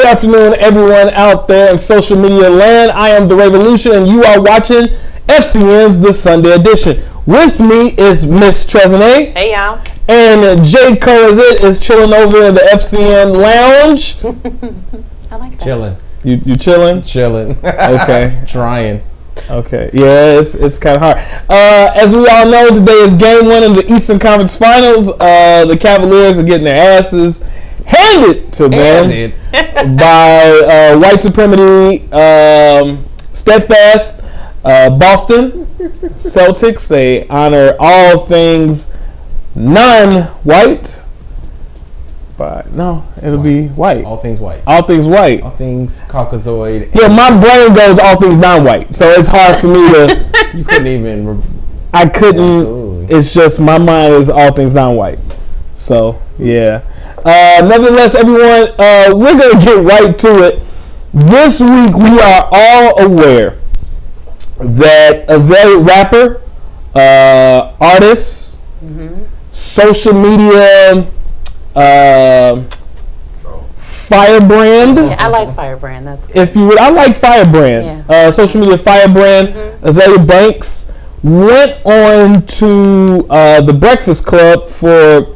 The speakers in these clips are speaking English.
Good afternoon, everyone out there in social media land. I am The Revolution, and you are watching FCN's The Sunday Edition. With me is Miss Trezene. Hey, y'all. And J. Cole is chilling over in the FCN lounge. I like that. Chilling. You chilling? Chilling. Okay. Trying. Okay. Yeah, it's kind of hard. As we all know, today is game one of the Eastern Conference Finals. The Cavaliers are getting their asses handed to them by white supremacy, steadfast Boston Celtics. They honor all things non-white. But no, it'll be white. All things white. All things white. All things Caucasoid. Yeah, my brain goes all things non-white, so it's hard for me to. You couldn't even. I couldn't. Absolutely. It's just my mind is all things non-white. So yeah. Nevertheless, everyone, we're gonna get right to it. This week, we are all aware that Azalea rapper, artist, social media. Firebrand. Yeah, I like Firebrand. That's good. If you would, I like Firebrand. Yeah. Social media Firebrand. Azalea Banks went on to the Breakfast Club for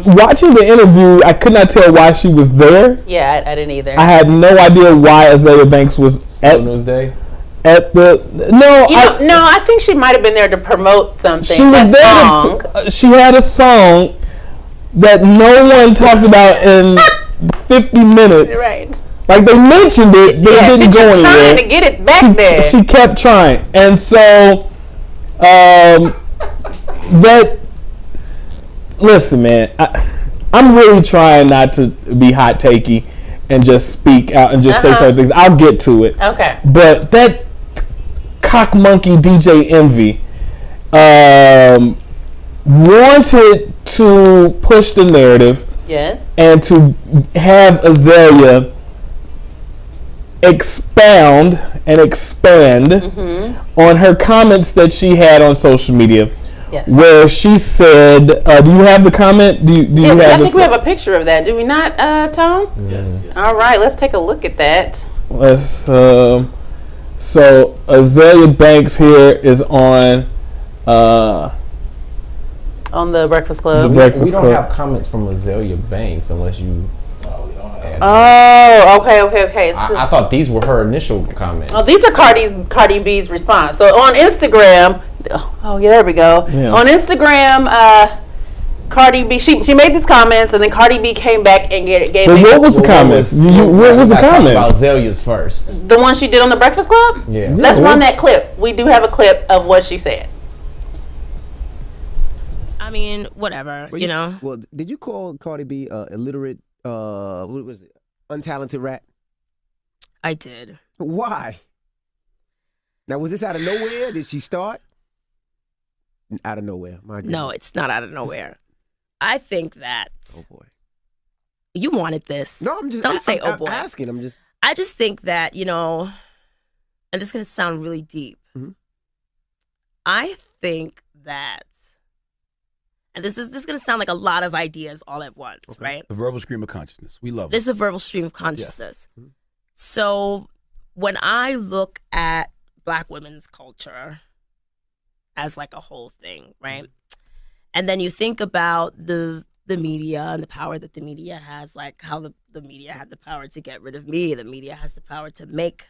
watching the interview. I could not tell why she was there. Yeah, I didn't either. I had no idea why Azalea Banks was at Day. At the I think she might have been there to promote something. She was there. She had a song that no one talked about in 50 minutes. Right. Like they mentioned it, but it didn't go anywhere. She kept trying to get it back there. She kept trying, and so that. Listen, man, I'm really trying not to be hot takey and just speak out and just say certain things. I'll get to it. Okay. But that cock monkey DJ Envy wanted to push the narrative. Yes. And to have Azalea expound and expand on her comments that she had on social media. Yes. Where she said, do you have the comment? Do you have I think we have a picture of that. Do we not, Tom? Yes. All right, let's take a look at that. Let's, so Azalea Banks here is on the Breakfast Club. We don't have comments from Azalea Banks unless you. Oh, okay. So, I thought these were her initial comments. oh, these are Cardi B's response. So on Instagram, oh yeah, there we go. Yeah. On Instagram, Cardi B, she made these comments, and then Cardi B came back and gave. But what was the comments? What was the comments? About Azalea's first. The one she did on the Breakfast Club? Yeah. Let's run that clip. We do have a clip of what she said. I mean, whatever, you know. Well, did you call Cardi B illiterate, what was it, untalented rat? I did. Why? Now, was this out of nowhere? Did she start? Out of nowhere, my goodness. No, it's not out of nowhere. I think that. Oh, boy. You wanted this. No, I'm just. Don't say, oh, boy. I'm asking. I just think that, you know, and this is going to sound really deep. I think that, and this is going to sound like a lot of ideas all at once, right? A verbal stream of consciousness. We love it. This is a verbal stream of consciousness. Yes. So when I look at Black women's culture as like a whole thing, right? And then you think about the media and the power that the media has, like how the media had the power to get rid of me. The media has the power to make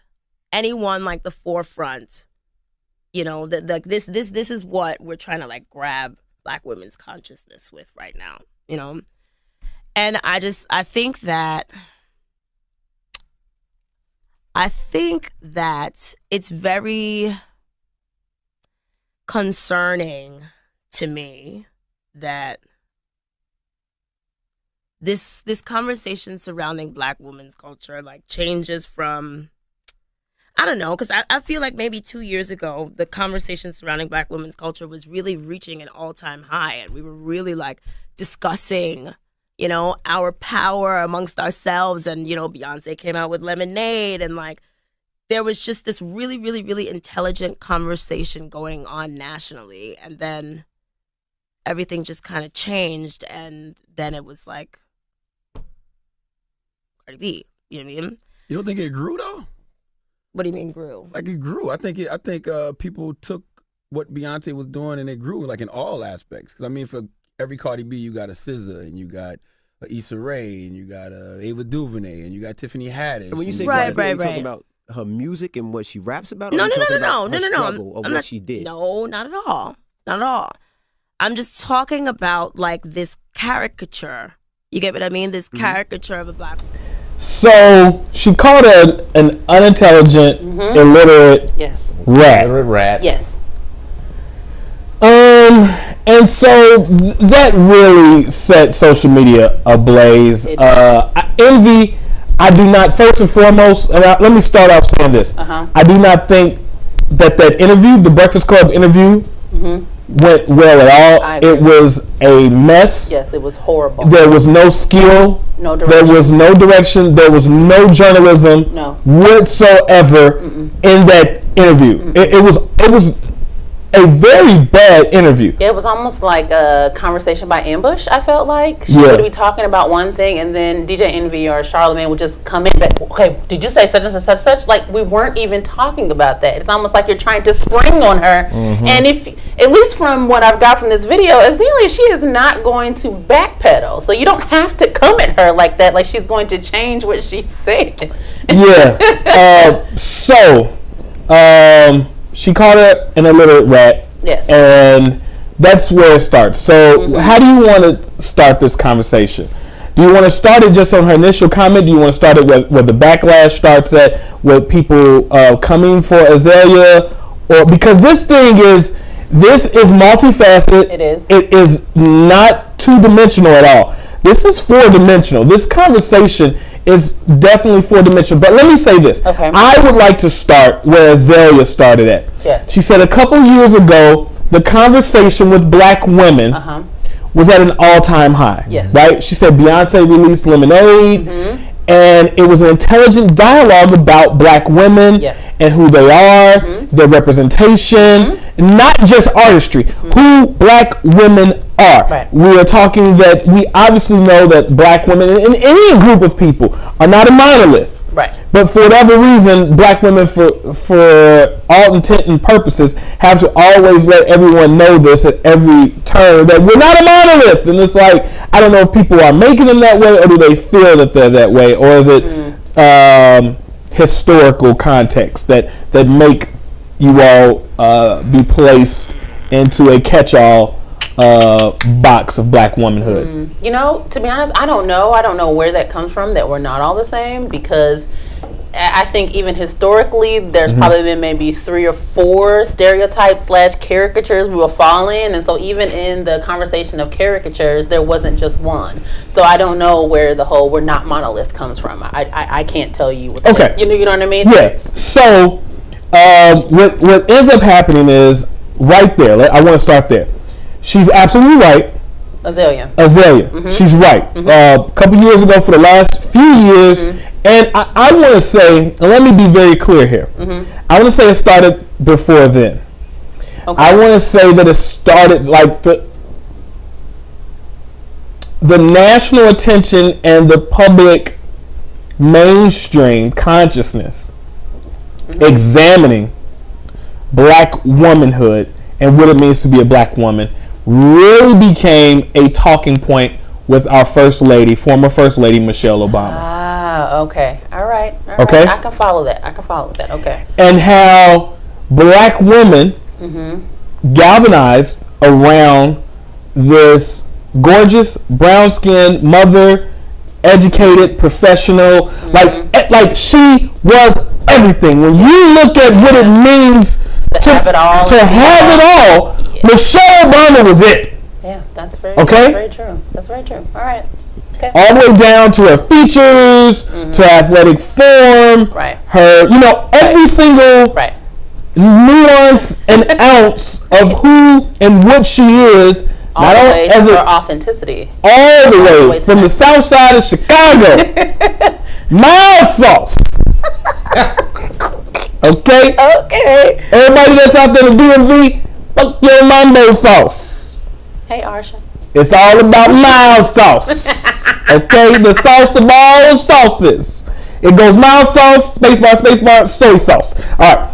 anyone like the forefront. You know, this is what we're trying to like grab Black women's consciousness with right now, you know? And I think that it's very concerning to me that this conversation surrounding Black women's culture like changes from, I don't know, because I feel like maybe 2 years ago, the conversation surrounding Black women's culture was really reaching an all-time high, and we were really like discussing, you know, our power amongst ourselves, and, you know, Beyonce came out with Lemonade, and like there was just this really, really, really intelligent conversation going on nationally, and then everything just kind of changed, and then it was like Cardi B, You know what I mean? You don't think it grew though? What do you mean grew? Like it grew. I think people took what Beyonce was doing and it grew like in all aspects. Because I mean, for every Cardi B, you got a SZA and you got a Issa Rae and you got a Ava DuVernay and you got Tiffany Haddish. And when you say Right, Cardi B, right, you talking about her music and what she raps about? Or No, you no, no, talking no, about no, her no, no. struggle of I'm what not, she did? No, not at all. Not at all. I'm just talking about like this caricature. You get what I mean? This caricature of a black woman. So she called her an unintelligent, illiterate Yes. rat. Illiterate rat. Yes. And so that really set social media ablaze. Envy, I do not, first and foremost, and let me start off saying this. I do not think that interview, the Breakfast Club interview, went well at all. It was a mess. Yes, it was horrible. There was no skill. No direction. There was no direction. There was no journalism whatsoever in that interview. It was a very bad interview. Yeah, it was almost like a conversation by ambush, I felt like. She would be talking about one thing, and then DJ Envy or Charlamagne would just come in, but, okay, did you say such and such and such? Like, we weren't even talking about that. It's almost like you're trying to spring on her. And if, at least from what I've got from this video, Azealia, she is not going to backpedal. So you don't have to come at her like that, like she's going to change what she said. She called her an illiterate rat. Yes. And that's where it starts. So how do you want to start this conversation? Do you want to start it just on her initial comment? Do you want to start it where the backlash starts at, with people coming for Azealia? Or because this is multifaceted. It is. It is not two-dimensional at all. This is four-dimensional. This conversation is definitely four-dimensional. But let me say this. Okay. I would like to start where Azealia started at. Yes. She said a couple years ago, the conversation with black women was at an all-time high. Yes. Right? She said Beyonce released Lemonade, and it was an intelligent dialogue about black women and who they are, their representation, not just artistry, who black women are. Right. We are talking that we obviously know that black women in any group of people are not a monolith. Right. But for whatever reason, black women, for all intent and purposes, have to always let everyone know this at every turn, that we're not a monolith. And it's like, I don't know if people are making them that way, or do they feel that they're that way, or is it historical context that make you all be placed into a catch-all box of black womanhood? You know, to be honest, I don't know. I don't know where that comes from, that we're not all the same, because I think even historically, there's probably been maybe 3 or 4 stereotypes / caricatures we will fall in. And so even in the conversation of caricatures, there wasn't just one. So I don't know where the whole "we're not monolith" comes from. I can't tell you what that is. You know what I mean? Yes. So what ends up happening is, right there, I want to start there. She's absolutely right. Azealia. She's right. A couple years ago, for the last few years, and I want to say, and let me be very clear here. I want to say it started before then. Okay. I want to say that it started like the national attention and the public mainstream consciousness examining black womanhood and what it means to be a black woman really became a talking point with our former First Lady Michelle Obama. Ah, okay. All right. Okay. I can follow that. Okay. And how black women galvanized around this gorgeous, brown-skinned mother, educated, professional, like she was everything. When you look at what it means to have it all, Michelle Obama was it. Yeah, that's very true. That's very true. All right. Okay. All the way down to her features, to her athletic form, her, every single nuance and ounce of who and what she is. All the way to her authenticity. All the way from the south side of Chicago. Mild sauce. Okay? Everybody that's out there in the DMV, fuck your mambo sauce. Hey, Arsha. It's all about mild sauce. Okay? The sauce of all sauces. It goes mild sauce, spacebar, soy sauce. All right.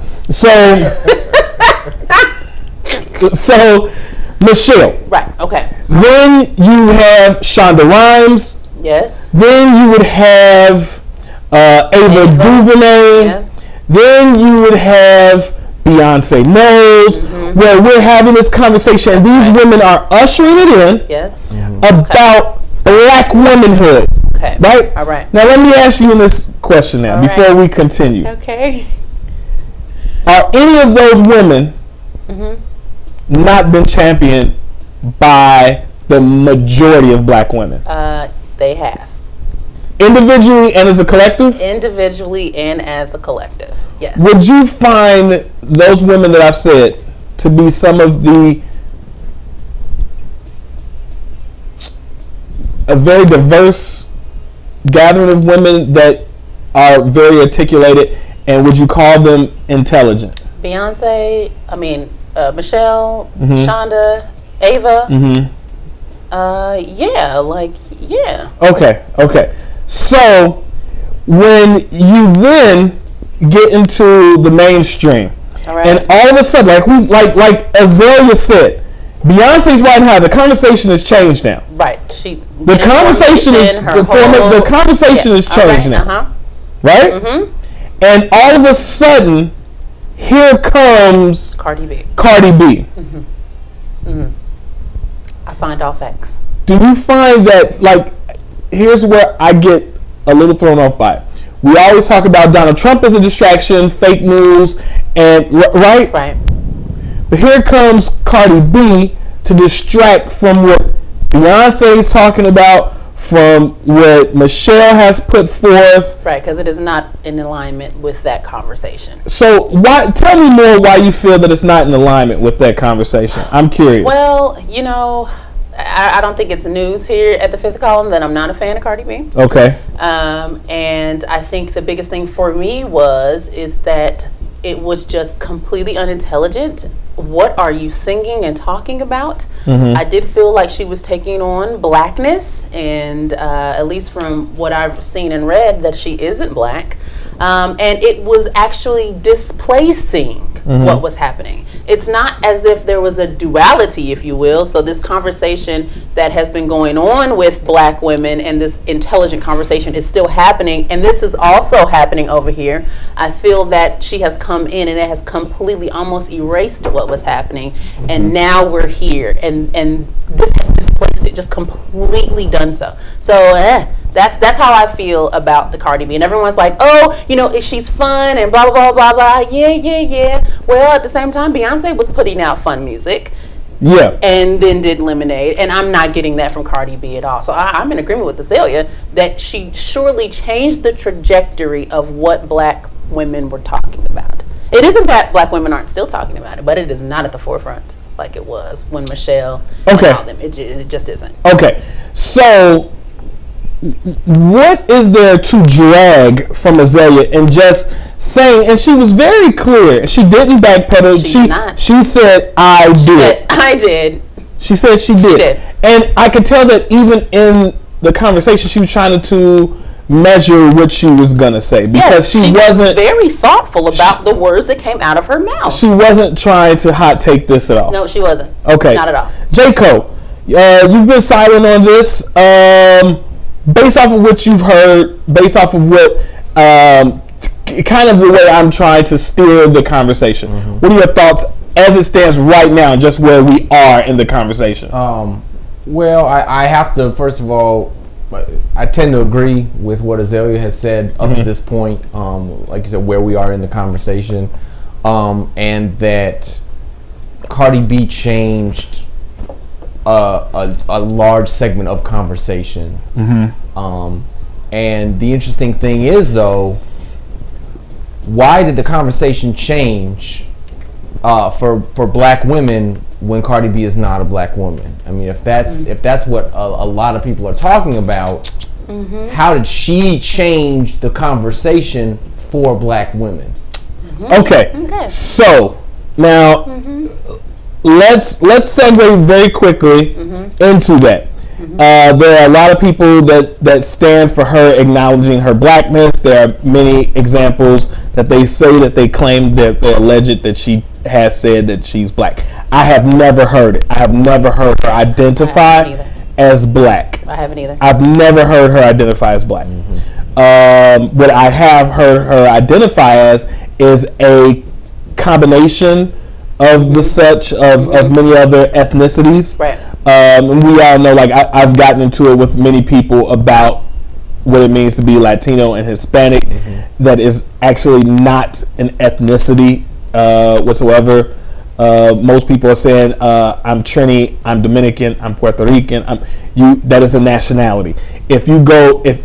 So Michelle. Right. Okay. Then you have Shonda Rhimes. Yes. Then you would have Ava DuVernay. Yeah. Then you would have Beyonce Knowles, where we're having this conversation, and these women are ushering it in. Yes. About black womanhood. Okay. Right? All right. Now let me ask you this question now, before we continue. Okay. Are any of those women not been championed by the majority of black women? They have. Individually and as a collective? Individually and as a collective. Yes. Would you find those women that I've said to be some of a very diverse gathering of women that are very articulated, and would you call them intelligent? Beyonce, Michelle, Shonda, Ava. Yeah. Okay. So when you then get into the mainstream, and all of a sudden, like Azalea said, Beyonce's right now. The conversation has changed now. Right. The conversation has changed now. Right. And all of a sudden, here comes Cardi B. I find all facts. Do you find that, here's where I get a little thrown off by it. We always talk about Donald Trump as a distraction, fake news, and right? Right. But here comes Cardi B to distract from what Beyonce is talking about, from what Michelle has put forth. Right, because it is not in alignment with that conversation. So tell me more why you feel that it's not in alignment with that conversation. I'm curious. Well, I don't think it's news here at the Fifth Column that I'm not a fan of Cardi B. Okay. And I think the biggest thing for me is that it was just completely unintelligent. What are you singing and talking about? I did feel like she was taking on blackness, and at least from what I've seen and read, that she isn't black. And it was actually displacing what was happening. It's not as if there was a duality, if you will. So this conversation that has been going on with black women and this intelligent conversation is still happening. And this is also happening over here. I feel that she has come in and it has completely almost erased what was happening. And now we're here. And this has displaced it, just completely done so. So that's how I feel about the Cardi B. And everyone's like, oh, she's fun and blah, blah, blah, blah, blah. Yeah. Well, at the same time, Beyonce was putting out fun music. Yeah. And then did Lemonade. And I'm not getting that from Cardi B at all. So I'm in agreement with Azalea that she surely changed the trajectory of what black women were talking about. It isn't that black women aren't still talking about it, but it is not at the forefront like it was when Michelle and all them. It just isn't. Okay. So what is there to drag from Azalea and just saying, and she was very clear, she didn't backpedal. She said, I did. She said she did. And I could tell that even in the conversation, she was trying to measure what she was going to say, because she wasn't very thoughtful about the words that came out of her mouth. She wasn't trying to hot take this at all. No, she wasn't. Okay. Not at all. J-Co, you've been silent on this. Based off of what you've heard, based off of what kind of the way I'm trying to steer the conversation, what are your thoughts as it stands right now, just where we are in the conversation? Well, I have to, first of all, I tend to agree with what Azalea has said up to this point, like you said, where we are in the conversation, and that Cardi B changed a large segment of conversation. And the interesting thing is, though, why did the conversation change for black women when Cardi B is not a black woman? I mean, if that's what a lot of people are talking about, how did she change the conversation for black women? Okay. So now let's segue very quickly into that. There are a lot of people that stand for her acknowledging her blackness. There are many examples that they say that they claim that they're alleged that she has said that she's black. I have never heard it. I have never heard her identify as black. I haven't either. I've never heard her identify as black. What I have heard her identify as is a combination of the such of many other ethnicities. Right. And we all know, like, I've gotten into it with many people about what it means to be Latino and Hispanic. That is actually not an ethnicity whatsoever. Most people are saying, I'm Trini, I'm Dominican, I'm Puerto Rican. That is a nationality. If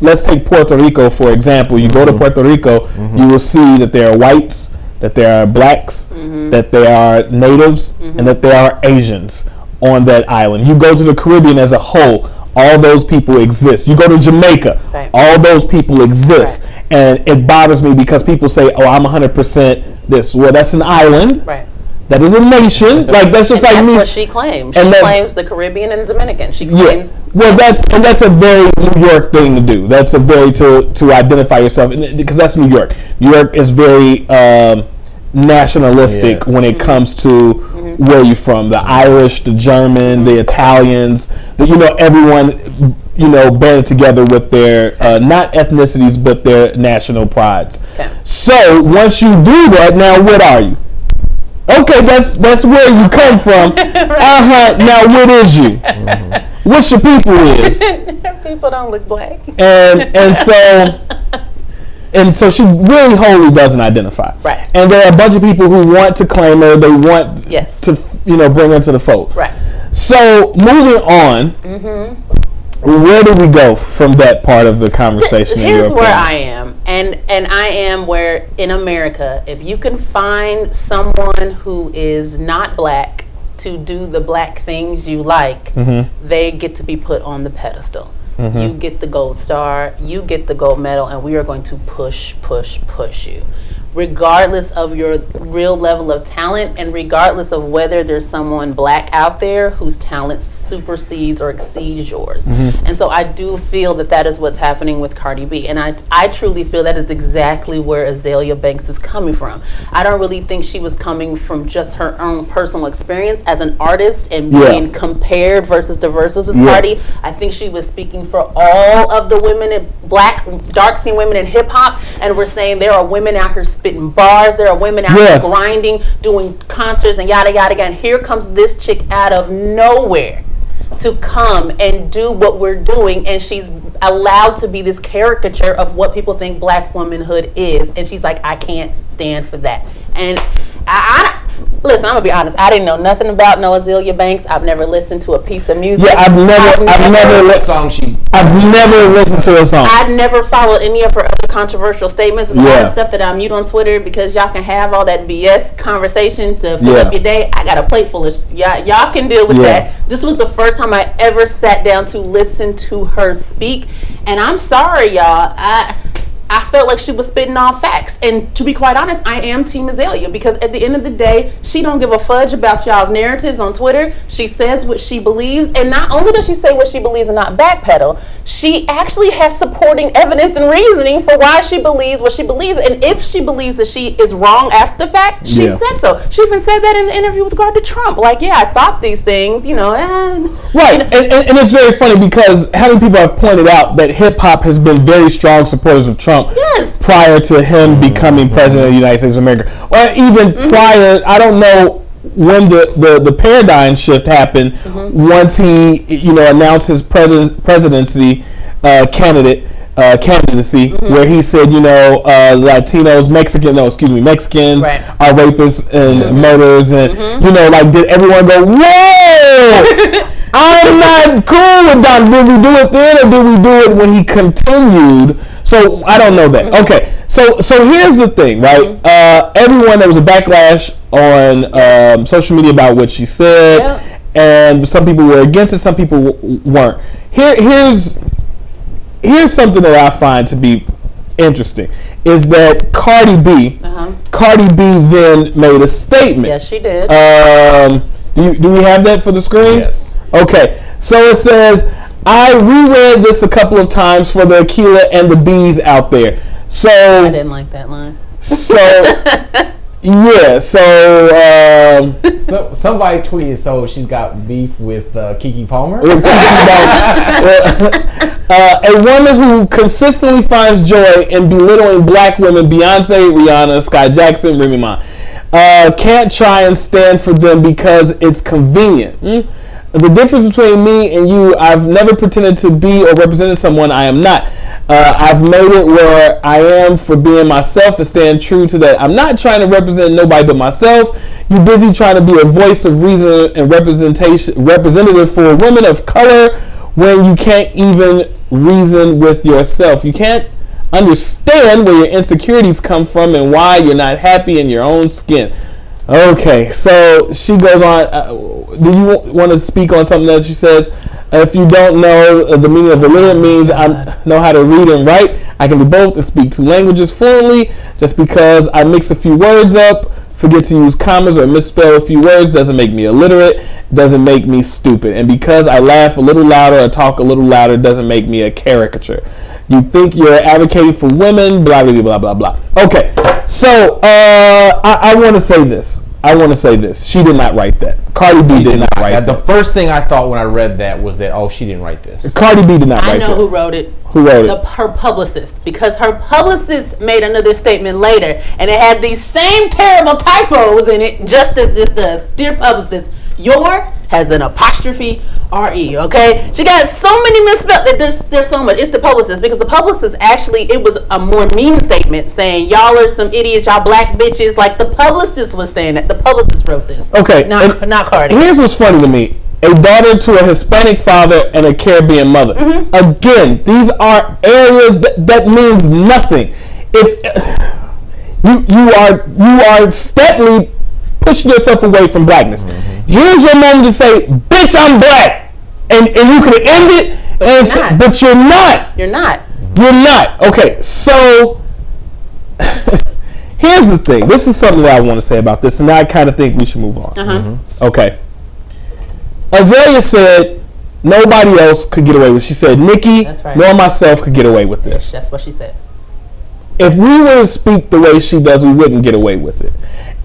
let's take Puerto Rico for example, you go to Puerto Rico, you will see that there are whites, that there are blacks, that there are natives, and that there are Asians on that island. You go to the Caribbean as a whole, all those people exist. You go to Jamaica, all those people exist. And it bothers me because people say, oh, I'm 100% this. Well, that's an island. Right. That is a nation. Like, that's just like that's me. What she claims. She claims the Caribbean and Dominican. She claims. Well, that's a very New York thing to do. That's a very to identify yourself, because that's New York. New York is very nationalistic when it comes to where you're from. The Irish, the German, the Italians. Everyone banded together with their not ethnicities but their national prides. So once you do that, now what are you? Okay, that's where you come from. Now what is you? What's your people is? People don't look black. And so she really wholly doesn't identify. Right. And there are a bunch of people who want to claim her. They want to bring her to the fold. Right. So moving on, where do we go from that part of the conversation? Here's where I am, and I am where in America, if you can find someone who is not black to do the black things you like, they get to be put on the pedestal. You get the gold star, you get the gold medal, and we are going to push you. Regardless of your real level of talent, and regardless of whether there's someone black out there whose talent supersedes or exceeds yours. And so I do feel that is what's happening with Cardi B. And I truly feel that is exactly where Azalea Banks is coming from. I don't really think she was coming from just her own personal experience as an artist and being compared versus Cardi. I think she was speaking for all of the women in black, dark-skinned women in hip-hop, and we're saying there are women out here spitting bars. There are women out there grinding, doing concerts, and yada yada yada. And here comes this chick out of nowhere to come and do what we're doing, and she's allowed to be this caricature of what people think black womanhood is. And she's like, I can't stand for that. And listen, I'm gonna be honest. I didn't know nothing about no Azalea Banks. I've never listened to a piece of music. Yeah, I've never listened to a song. I've never followed any of her other controversial statements. There's a lot of stuff that I mute on Twitter because y'all can have all that BS conversation to fill up your day. I got a plate full of y'all can deal with that. This was the first time I ever sat down to listen to her speak, and I'm sorry, y'all. I felt like she was spitting all facts. And to be quite honest, I am Team Azalea, because at the end of the day, she don't give a fudge about y'all's narratives on Twitter. She says what she believes, and not only does she say what she believes and not backpedal, she actually has supporting evidence and reasoning for why she believes what she believes. And if she believes that she is wrong after the fact, she said so. She even said that in the interview with regard to Trump. Like, I thought these things, Right, and it's very funny because how many people have pointed out that hip-hop has been very strong supporters of Trump prior to him becoming president of the United States of America, or even prior. I don't know when the paradigm shift happened once he announced his candidacy, where he said Latinos, Mexicans are rapists and murderers, and did everyone go, whoa? I'm not cool with that. Did we do it then, or did we do it when he continued? So I don't know that. Okay, so here's the thing, right? Everyone, there was a backlash on social media about what she said, and some people were against it, some people weren't. Here's something that I find to be interesting, is that Cardi B then made a statement. Yes, she did. Do we have that for the screen? Yes. Okay, so it says, I reread this a couple of times for the Akilah and the Bees out there. So I didn't like that line. So yeah, so somebody tweeted, so she's got beef with Keke Palmer. A woman who consistently finds joy in belittling black women, Beyonce, Rihanna, Sky Jackson, Remy Ma, can't try and stand for them because it's convenient. The difference between me and you, I've never pretended to be or represented someone I am not. I've made it where I am for being myself and staying true to that. I'm not trying to represent nobody but myself. You busy trying to be a voice of reason and representative for women of color when you can't even reason with yourself. You can't understand where your insecurities come from and why you're not happy in your own skin. Okay, so she goes on. Do you want to speak on something that she says? If you don't know the meaning of illiterate means I know how to read and write. I can do both and speak 2 languages fluently. Just because I mix a few words up, forget to use commas or misspell a few words doesn't make me illiterate, doesn't make me stupid. And because I laugh a little louder or talk a little louder doesn't make me a caricature. You think you're advocating for women, blah, blah, blah, blah, blah. Okay, so I want to say this. She did not write that. Cardi B did not write that. The first thing I thought when I read that was that, she didn't write this. Cardi B did not write that. I know who wrote it. Who wrote it? Her publicist. Because her publicist made another statement later, and it had these same terrible typos in it, just as this does. Dear publicist, your has an apostrophe R-E, okay? She got so many misspelled. There's so much. It's the publicist, because the publicist actually, it was a more mean statement saying, y'all are some idiots, y'all black bitches. Like, the publicist was saying that. The publicist wrote this. Okay. Not Cardi. Here's what's funny to me. A daughter to a Hispanic father and a Caribbean mother. Mm-hmm. Again, these are areas that means nothing. If you are steadily pushing yourself away from blackness. Mm-hmm. Here's your moment to say, bitch, I'm black. And you could end it, but you're not. You're not. You're not. Okay, so here's the thing. This is something that I want to say about this, and I kind of think we should move on. Mm-hmm. Okay. Azalea said nobody else could get away with it. She said Nikki nor myself could get away with this. That's what she said. If we were to speak the way she does, we wouldn't get away with it.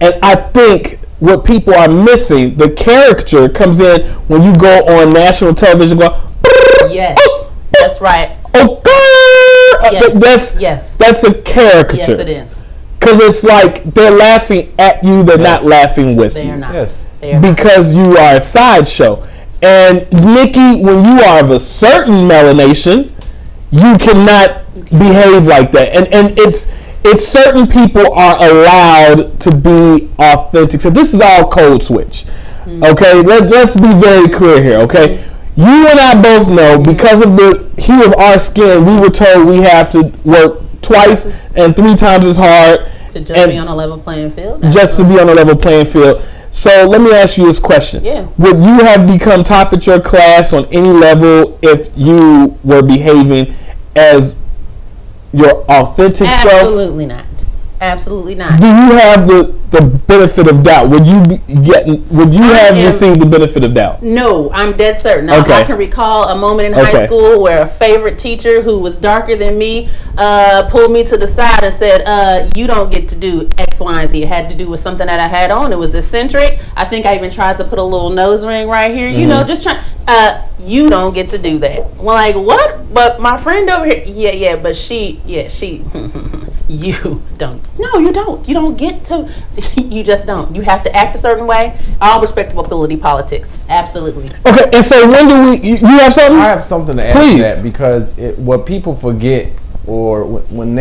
And I think what people are missing, the caricature comes in when you go on national television going, yes, that's right. That's a caricature. Yes, it is. Because it's like they're laughing at you, they're not laughing with you. They are not. Yes. Because you are a sideshow. And Nikki, when you are of a certain melanation, you cannot behave like that. And it's certain people are allowed to be authentic. So this is all code switch. Mm-hmm. Okay, let's be very clear here. Okay, mm-hmm. You and I both know because of the hue of our skin, we were told we have to work twice and 3 times as hard to just be on a level playing field. Just to be on a level playing field. So let me ask you this question. Yeah. Would you have become top at your class on any level if you were behaving as your authentic self? Absolutely not. Absolutely not. Do you have the benefit of doubt? Would you have received the benefit of doubt? No, I'm dead certain. Now, I can recall a moment in high school where a favorite teacher who was darker than me pulled me to the side and said, you don't get to do X, Y, and Z. It had to do with something that I had on. It was eccentric. I think I even tried to put a little nose ring right here. Mm-hmm. You know, just trying. You don't get to do that. Well, like, what? But my friend over here, but she, you don't. No, you don't. You don't get to. You just don't. You have to act a certain way. All respectability politics. Absolutely. Okay, and so when do we? You have something? I have something to add to that because what people forget, or when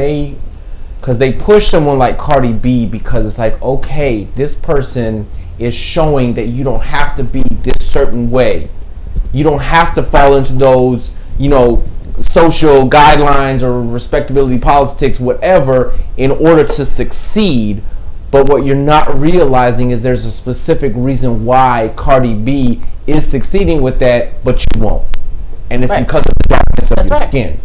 because they push someone like Cardi B because it's like, okay, this person is showing that you don't have to be this certain way. You don't have to fall into those, social guidelines or respectability politics, whatever, in order to succeed. But what you're not realizing is there's a specific reason why Cardi B is succeeding with that, but you won't. And it's because of the darkness of your skin.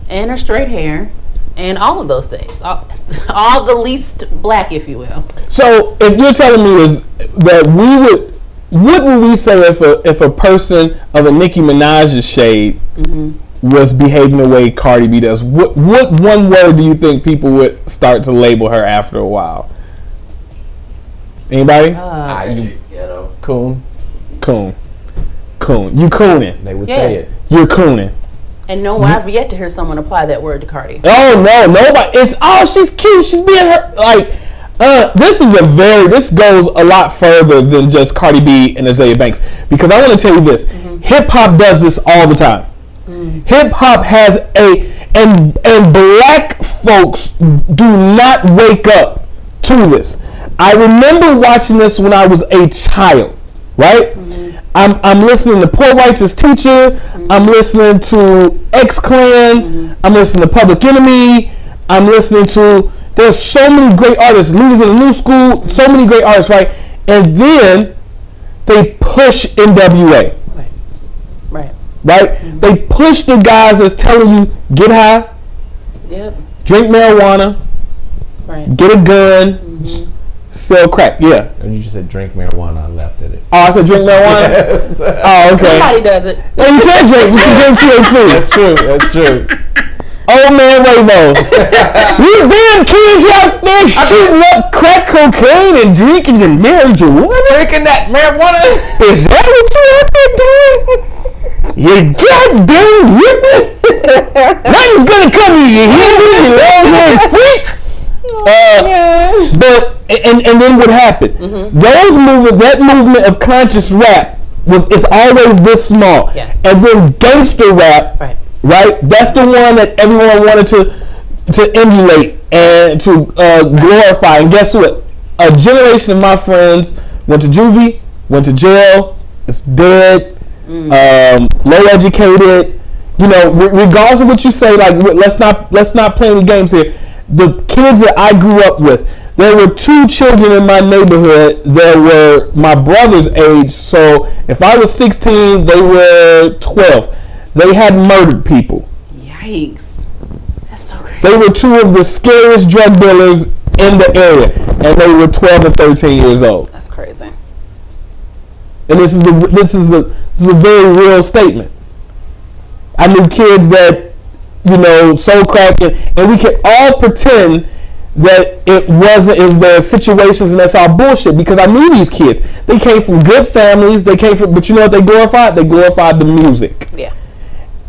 And her straight hair. And all of those things. All the least black, if you will. So if you're telling me is that we would, what would we say if a person of a Nicki Minaj's shade was behaving the way Cardi B does? What one word do you think people would start to label her after a while? Anybody? Coon. You cooning. They would say it. You're cooning. And no, I've yet to hear someone apply that word to Cardi. Oh no, nobody. It's she's cute. She's being her like. This goes a lot further than just Cardi B and Azalea Banks, because I want to tell you this: hip hop does this all the time. Hip hop has and black folks do not wake up to this. I remember watching this when I was a child, right? I'm listening to Poor Righteous Teacher. I'm listening to X Clan. I'm listening to Public Enemy. I'm listening to. There's so many great artists. Leaders of the New School. So many great artists, right? And then they push NWA. Right? They push the guys that's telling you get high. Yep. Drink marijuana. Right. Get a gun. Sell crack. Yeah. And you just said drink marijuana. I left at it. Oh, I said drink marijuana? Yes. Oh, okay. Somebody does it. Well, you can't drink. You can drink THC. That's true. Old man Rainbow. You damn kids out there shooting up crack cocaine and drinking your marijuana? Drinking that marijuana? Is that what you out there doing? You goddamn whipping. Nothing's gonna come to you. You long-haired freak. But and then what happened? That movement of conscious rap is always this small. Yeah. And then gangster rap, right? That's the one that everyone wanted to emulate and to glorify. And guess what? A generation of my friends went to juvie, went to jail, is dead, low educated. You know, regardless of what you say, like let's not play any games here. The kids that I grew up with, there were 2 children in my neighborhood that were my brother's age. So if I was 16, they were 12. They had murdered people. Yikes. That's so crazy. They were 2 of the scariest drug dealers in the area, and they were 12 and 13 years old. That's crazy. And this is a very real statement. I knew kids that, you know, sold crack, and we can all pretend that it wasn't, is there situations and that's all bullshit, because I knew these kids. They came from good families. They came from, but you know what they glorified? They glorified the music. Yeah.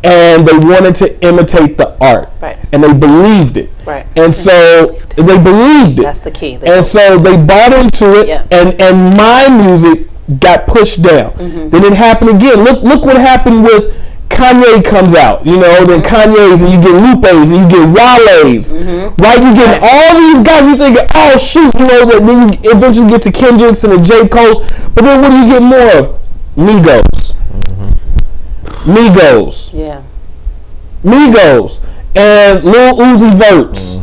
And they wanted to imitate the art. Right. And they believed it. Right. And so they believed it. That's the key. And so they bought into it. Yeah. And my music got pushed down. Then it happened again. Look what happened with Kanye comes out, you know, then Kanye's, and you get Lupe's, and you get Wale's, right? You get all these guys, you think, oh shoot, you know, that then you eventually get to Kendrick's and the J. Cole's, but then what do you get more of? Migos. Yeah. Migos, and Lil Uzi Verts,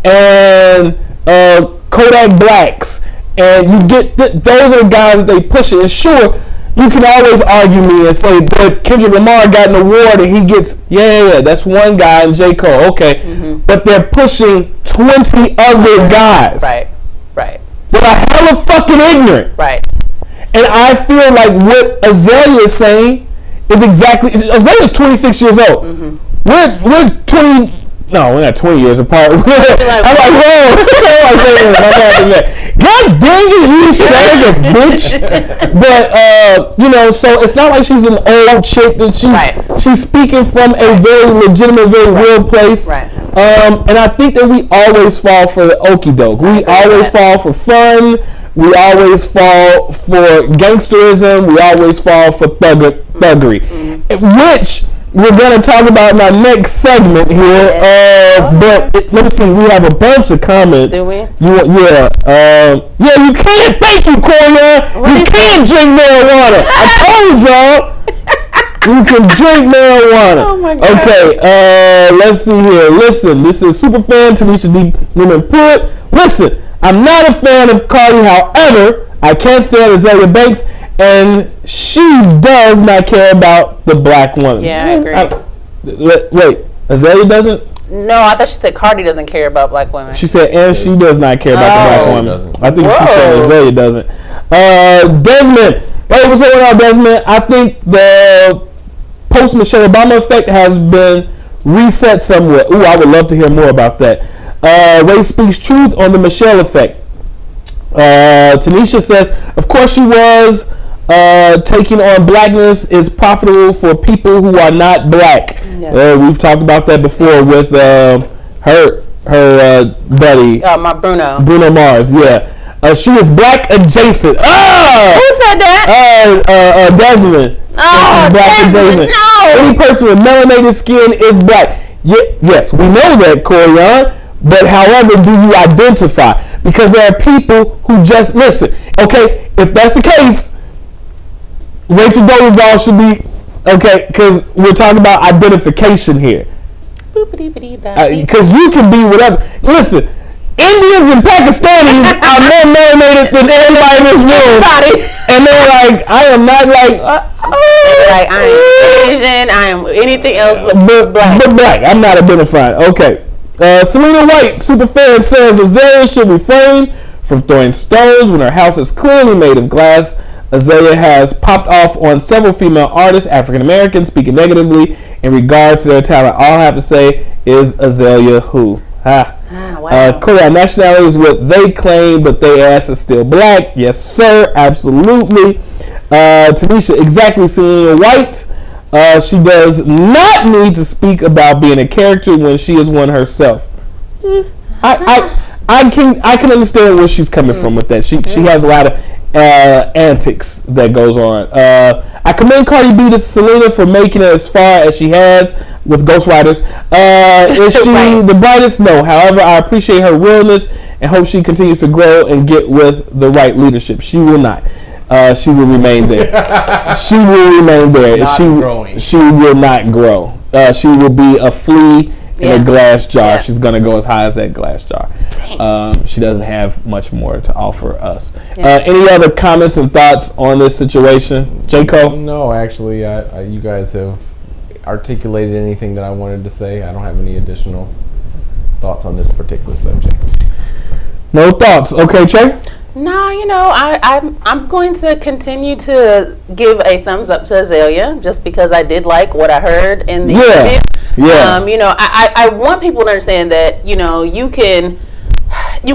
and Kodak Blacks, and you get, those are the guys that they push it, and sure, you can always argue me and say, but Kendrick Lamar got an award and he gets, yeah, that's one guy and J. Cole, okay. But they're pushing 20 other guys. Right. That are hella fucking ignorant. Right. And I feel like what Azalea is saying is exactly, Azalea's 26 years old. We're 20, no, we're not 20 years apart. I'm like, whoa. God dang it, you son of a bitch. But, you know, so it's not like she's an old chick. That she's speaking from a very legitimate, very real place. Right. And I think that we always fall for the okie doke. We always fall for fun. We always fall for gangsterism. We always fall for thuggery. Which we're going to talk about in our next segment here. But let me see. We have a bunch of comments. Do we? Yeah, you can't. Thank you, Corner. You can't drink marijuana. I told y'all. You can drink marijuana. Oh my God. Okay, let's see here. Listen, this is Superfan Tanisha D. Newman Pruitt. Listen, I'm not a fan of Cardi. However, I can't stand Azalea Banks, and she does not care about the black woman. Yeah, I agree. Wait, Azalea doesn't? No, I thought she said Cardi doesn't care about black women. She said, and she does not care about the black woman. I think she said Azalea doesn't. Desmond, Hey, what's going on, Desmond? I think the post-Michelle Obama effect has been reset somewhat. Ooh, I would love to hear more about that. Ray speaks truth on the Michelle effect. Tanisha says, of course she was. Taking on blackness is profitable for people who are not black. Yes. We've talked about that before with her buddy. My Bruno Mars, yeah. She is black adjacent. Oh! Who said that? Desmond. Oh, black Desmond, no! Any person with melanated skin is black. Yes, we know that, Corian. But however do you identify? Because there are people who just listen. Okay, if that's the case, Rachel Dolezal should be okay. Because we're talking about identification here. Because you can be whatever. Listen. Indians and Pakistanis are more melanated than everybody in this room. And they're like, I am not like... like, I am Asian, I am anything else but black. But black. I'm not identified. Okay. Selena White, super fan, says Azalea should refrain from throwing stones when her house is clearly made of glass. Azalea has popped off on several female artists, African Americans, speaking negatively in regards to their talent. All I have to say is Azalea who? Wow. Korean nationality is what they claim, but their ass is still black. Yes, sir. Absolutely. Tanisha, exactly. Selena White. She does not need to speak about being a character when she is one herself. I can understand where she's coming from with that. She has a lot of antics that goes on. I commend Cardi B to Selena for making it as far as she has with ghostwriters. Is she the brightest? No. However, I appreciate her realness and hope she continues to grow and get with the right leadership. She will not. She will remain there. She will remain there. She will not grow. She will be a flea in a glass jar. Yeah. She's gonna go as high as that glass jar. She doesn't have much more to offer us. Yeah. Any other comments and thoughts on this situation, J. Cole? No, actually, you guys have articulated anything that I wanted to say. I don't have any additional thoughts on this particular subject. No thoughts. Okay, Trey? No, I'm going to continue to give a thumbs up to Azalea just because I did like what I heard in the interview. Yeah. I want people to understand that, you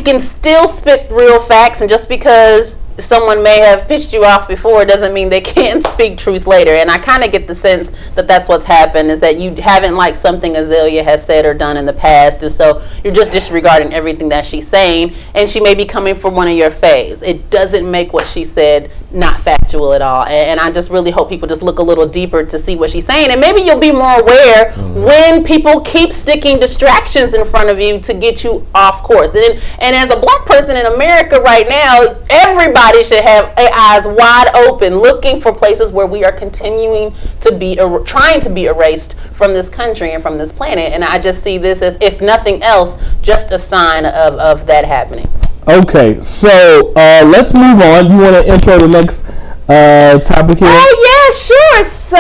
can still spit real facts, and just because someone may have pissed you off before doesn't mean they can't speak truth later. And I kind of get the sense that that's what's happened, is that you haven't liked something Azalea has said or done in the past, and so you're just disregarding everything that she's saying, and she may be coming from one of your faves. It doesn't make what she said not factual at all. And I just really hope people just look a little deeper to see what she's saying, and maybe you'll be more aware when people keep sticking distractions in front of you to get you off course. And as a black person in America right now, everybody should have eyes wide open looking for places where we are continuing to be trying to be erased from this country and from this planet. And I just see this as, if nothing else, just a sign of that happening. Okay, so let's move on. You want to intro the next topic here? Oh, yeah, sure. So,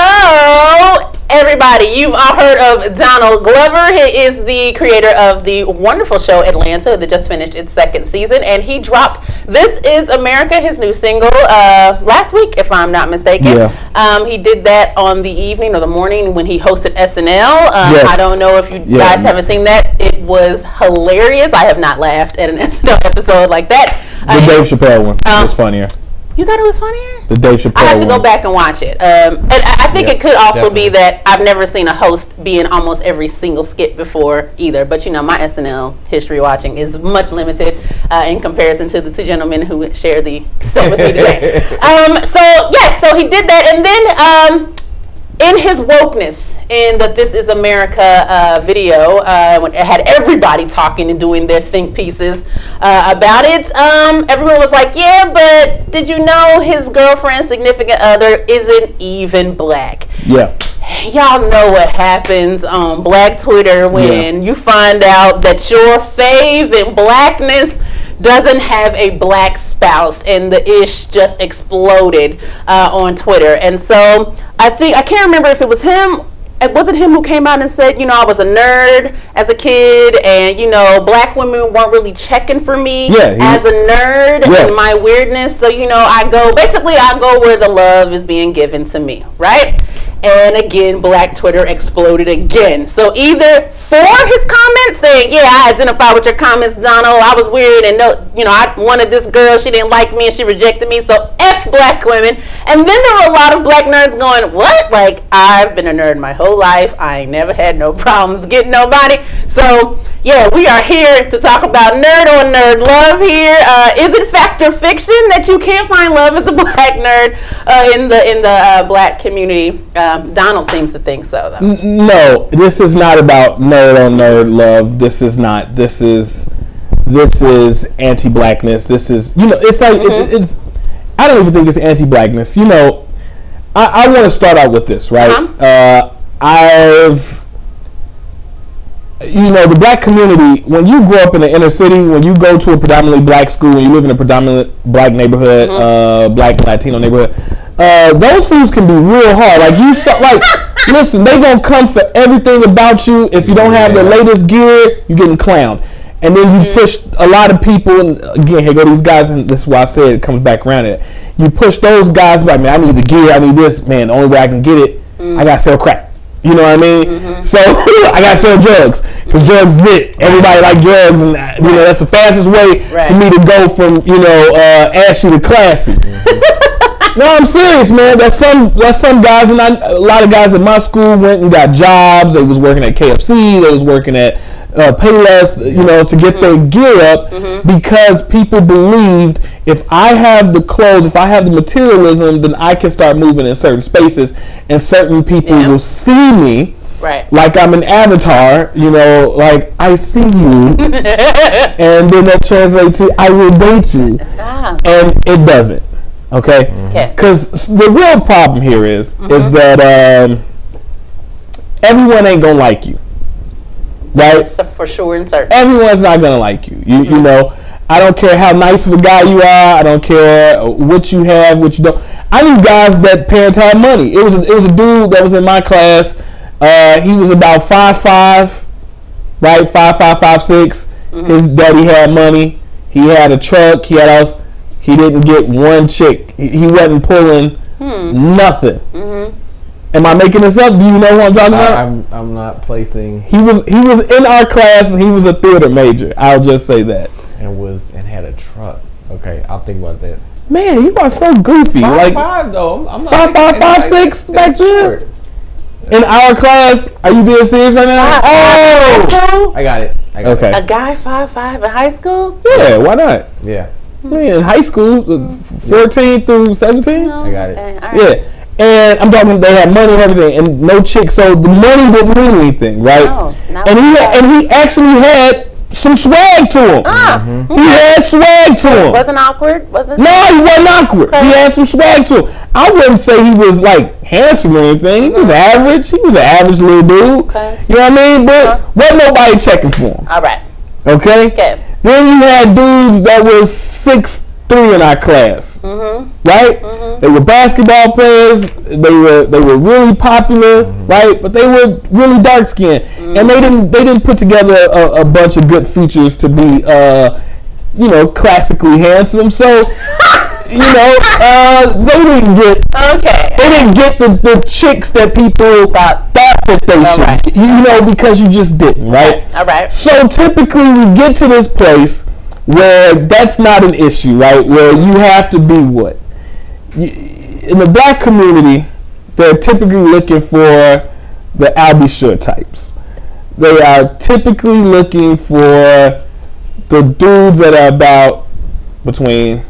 everybody, you've all heard of Donald Glover. He is the creator of the wonderful show Atlanta that just finished its second season, and he dropped This Is America, his new single, last week, if I'm not mistaken. Yeah. He did that on the evening or the morning when he hosted SNL. Yes. I don't know if you guys haven't seen that. It was hilarious. I have not laughed at an SNL episode like that. The Dave Chappelle one was funnier. You thought it was funnier? The Dave Chappelle I have to one. go back and watch it. And I think it could also be that I've never seen a host be in almost every single skit before either. But my SNL history watching is much limited in comparison to the two gentlemen who share the set with me today. So he did that, and then in his wokeness, in the This Is America video, when it had everybody talking and doing their think pieces about it, everyone was like, yeah, but did you know his girlfriend, significant other, isn't even black? Yeah. Y'all know what happens on Black Twitter when you find out that your fave in blackness doesn't have a black spouse, and the ish just exploded on Twitter. And so I can't remember if it was him was it him who came out and said, I was a nerd as a kid, and black women weren't really checking for me as a nerd and my weirdness. So I go where the love is being given to me, right? And again, Black Twitter exploded again. So either for his comments saying, I identify with your comments, Donald, I was weird, and I wanted this girl, she didn't like me, and she rejected me, so F black women. And then there were a lot of black nerds going, what? Like, I've been a nerd my whole life. I ain't never had no problems getting nobody. So, we are here to talk about nerd on nerd love here. Is it fact or fiction that you can't find love as a black nerd in the black community? Donald seems to think so, though. No, this is not about nerd on nerd love. This is not. This is anti-blackness. This is, it's like, it's, I don't even think it's anti-blackness. I want to start out with this, right? The black community, when you grow up in the inner city, when you go to a predominantly black school, when you live in a predominantly black neighborhood, black and Latino neighborhood, those fools can be real hard. Listen, they gonna come for everything about you. If you don't have the latest gear, you're getting clowned. And then you push a lot of people, and again, here go these guys, and this is why I said it comes back around it. You push those guys back, man, I need the gear, I need this, man, the only way I can get it, I gotta sell crack. You know what I mean? So I gotta sell drugs, because drugs is it. Everybody like drugs, and that's the fastest way for me to go from ashy to classy. No, I'm serious, man. That's some guys, and a lot of guys at my school went and got jobs. They was working at KFC. They was working at Payless, to get their gear up, because people believed if I have the clothes, if I have the materialism, then I can start moving in certain spaces, and certain people will see me like I'm an avatar, like I see you, and then that translates to I will date you, and it doesn't. Okay? Because the real problem here is that everyone ain't gonna like you. Right? That's for sure and certain. Everyone's not gonna like you. You know, I don't care how nice of a guy you are. I don't care what you have, what you don't. I knew guys that parents had money. It was a dude that was in my class. He was about 5'5", right? 5'5", 5'6". His daddy had money. He had a truck. He had all. He didn't get one chick. He wasn't pulling nothing. Am I making this up? Do you know what I'm talking about? I'm not placing. He was in our class, and he was a theater major. I'll just say that. And had a truck. Okay, I'll think about that. Man, you are so goofy. 5'5" though. I'm not 5'5", 5'6" back then. In our class, are you being serious right now? Oh, I got it. Okay. A guy 5'5" in high school? Yeah, why not? Yeah. I mean, in high school, 14 through 17. No. I got it. Okay, right. Yeah. And I'm talking, they had money and everything, and no chick, so the money didn't mean anything, right? No, and he actually had some swag to him. He had swag to him. Wasn't awkward? No, he wasn't awkward. Okay. He had some swag to him. I wouldn't say he was like handsome or anything. He was average. He was an average little dude. Okay. You know what I mean? But wasn't nobody checking for him. All right. Okay? Then you had dudes that was 6'3" in our class, right? They were basketball players. They were really popular, right? But they were really dark skinned, and they didn't put together a bunch of good features to be, classically handsome. So, they didn't get. Okay. They didn't get the chicks that people thought that they should. Because you just didn't, right? All right. So typically we get to this place where that's not an issue, right? Where you have to be what? In the black community, they're typically looking for the Albie Shore types. They are typically looking for the dudes that are about between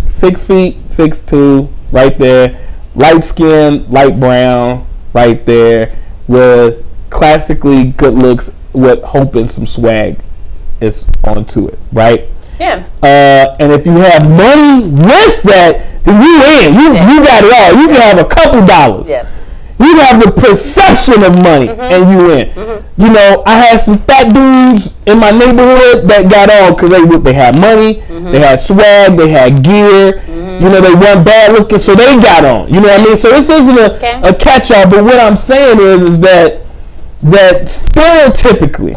6 feet, 6'2", right there. Light skin, light brown, right there. With classically good looks with hope and some swag is onto it, right? Yeah. And if you have money with that, then you in. You got it all. You can have a couple dollars. Yes. You have the perception of money, and you in. I had some fat dudes in my neighborhood that got on because they had money, they had swag, they had gear, You know, they weren't bad looking, so they got on. You know what I mean? So this isn't a catch-all, but what I'm saying is that stereotypically,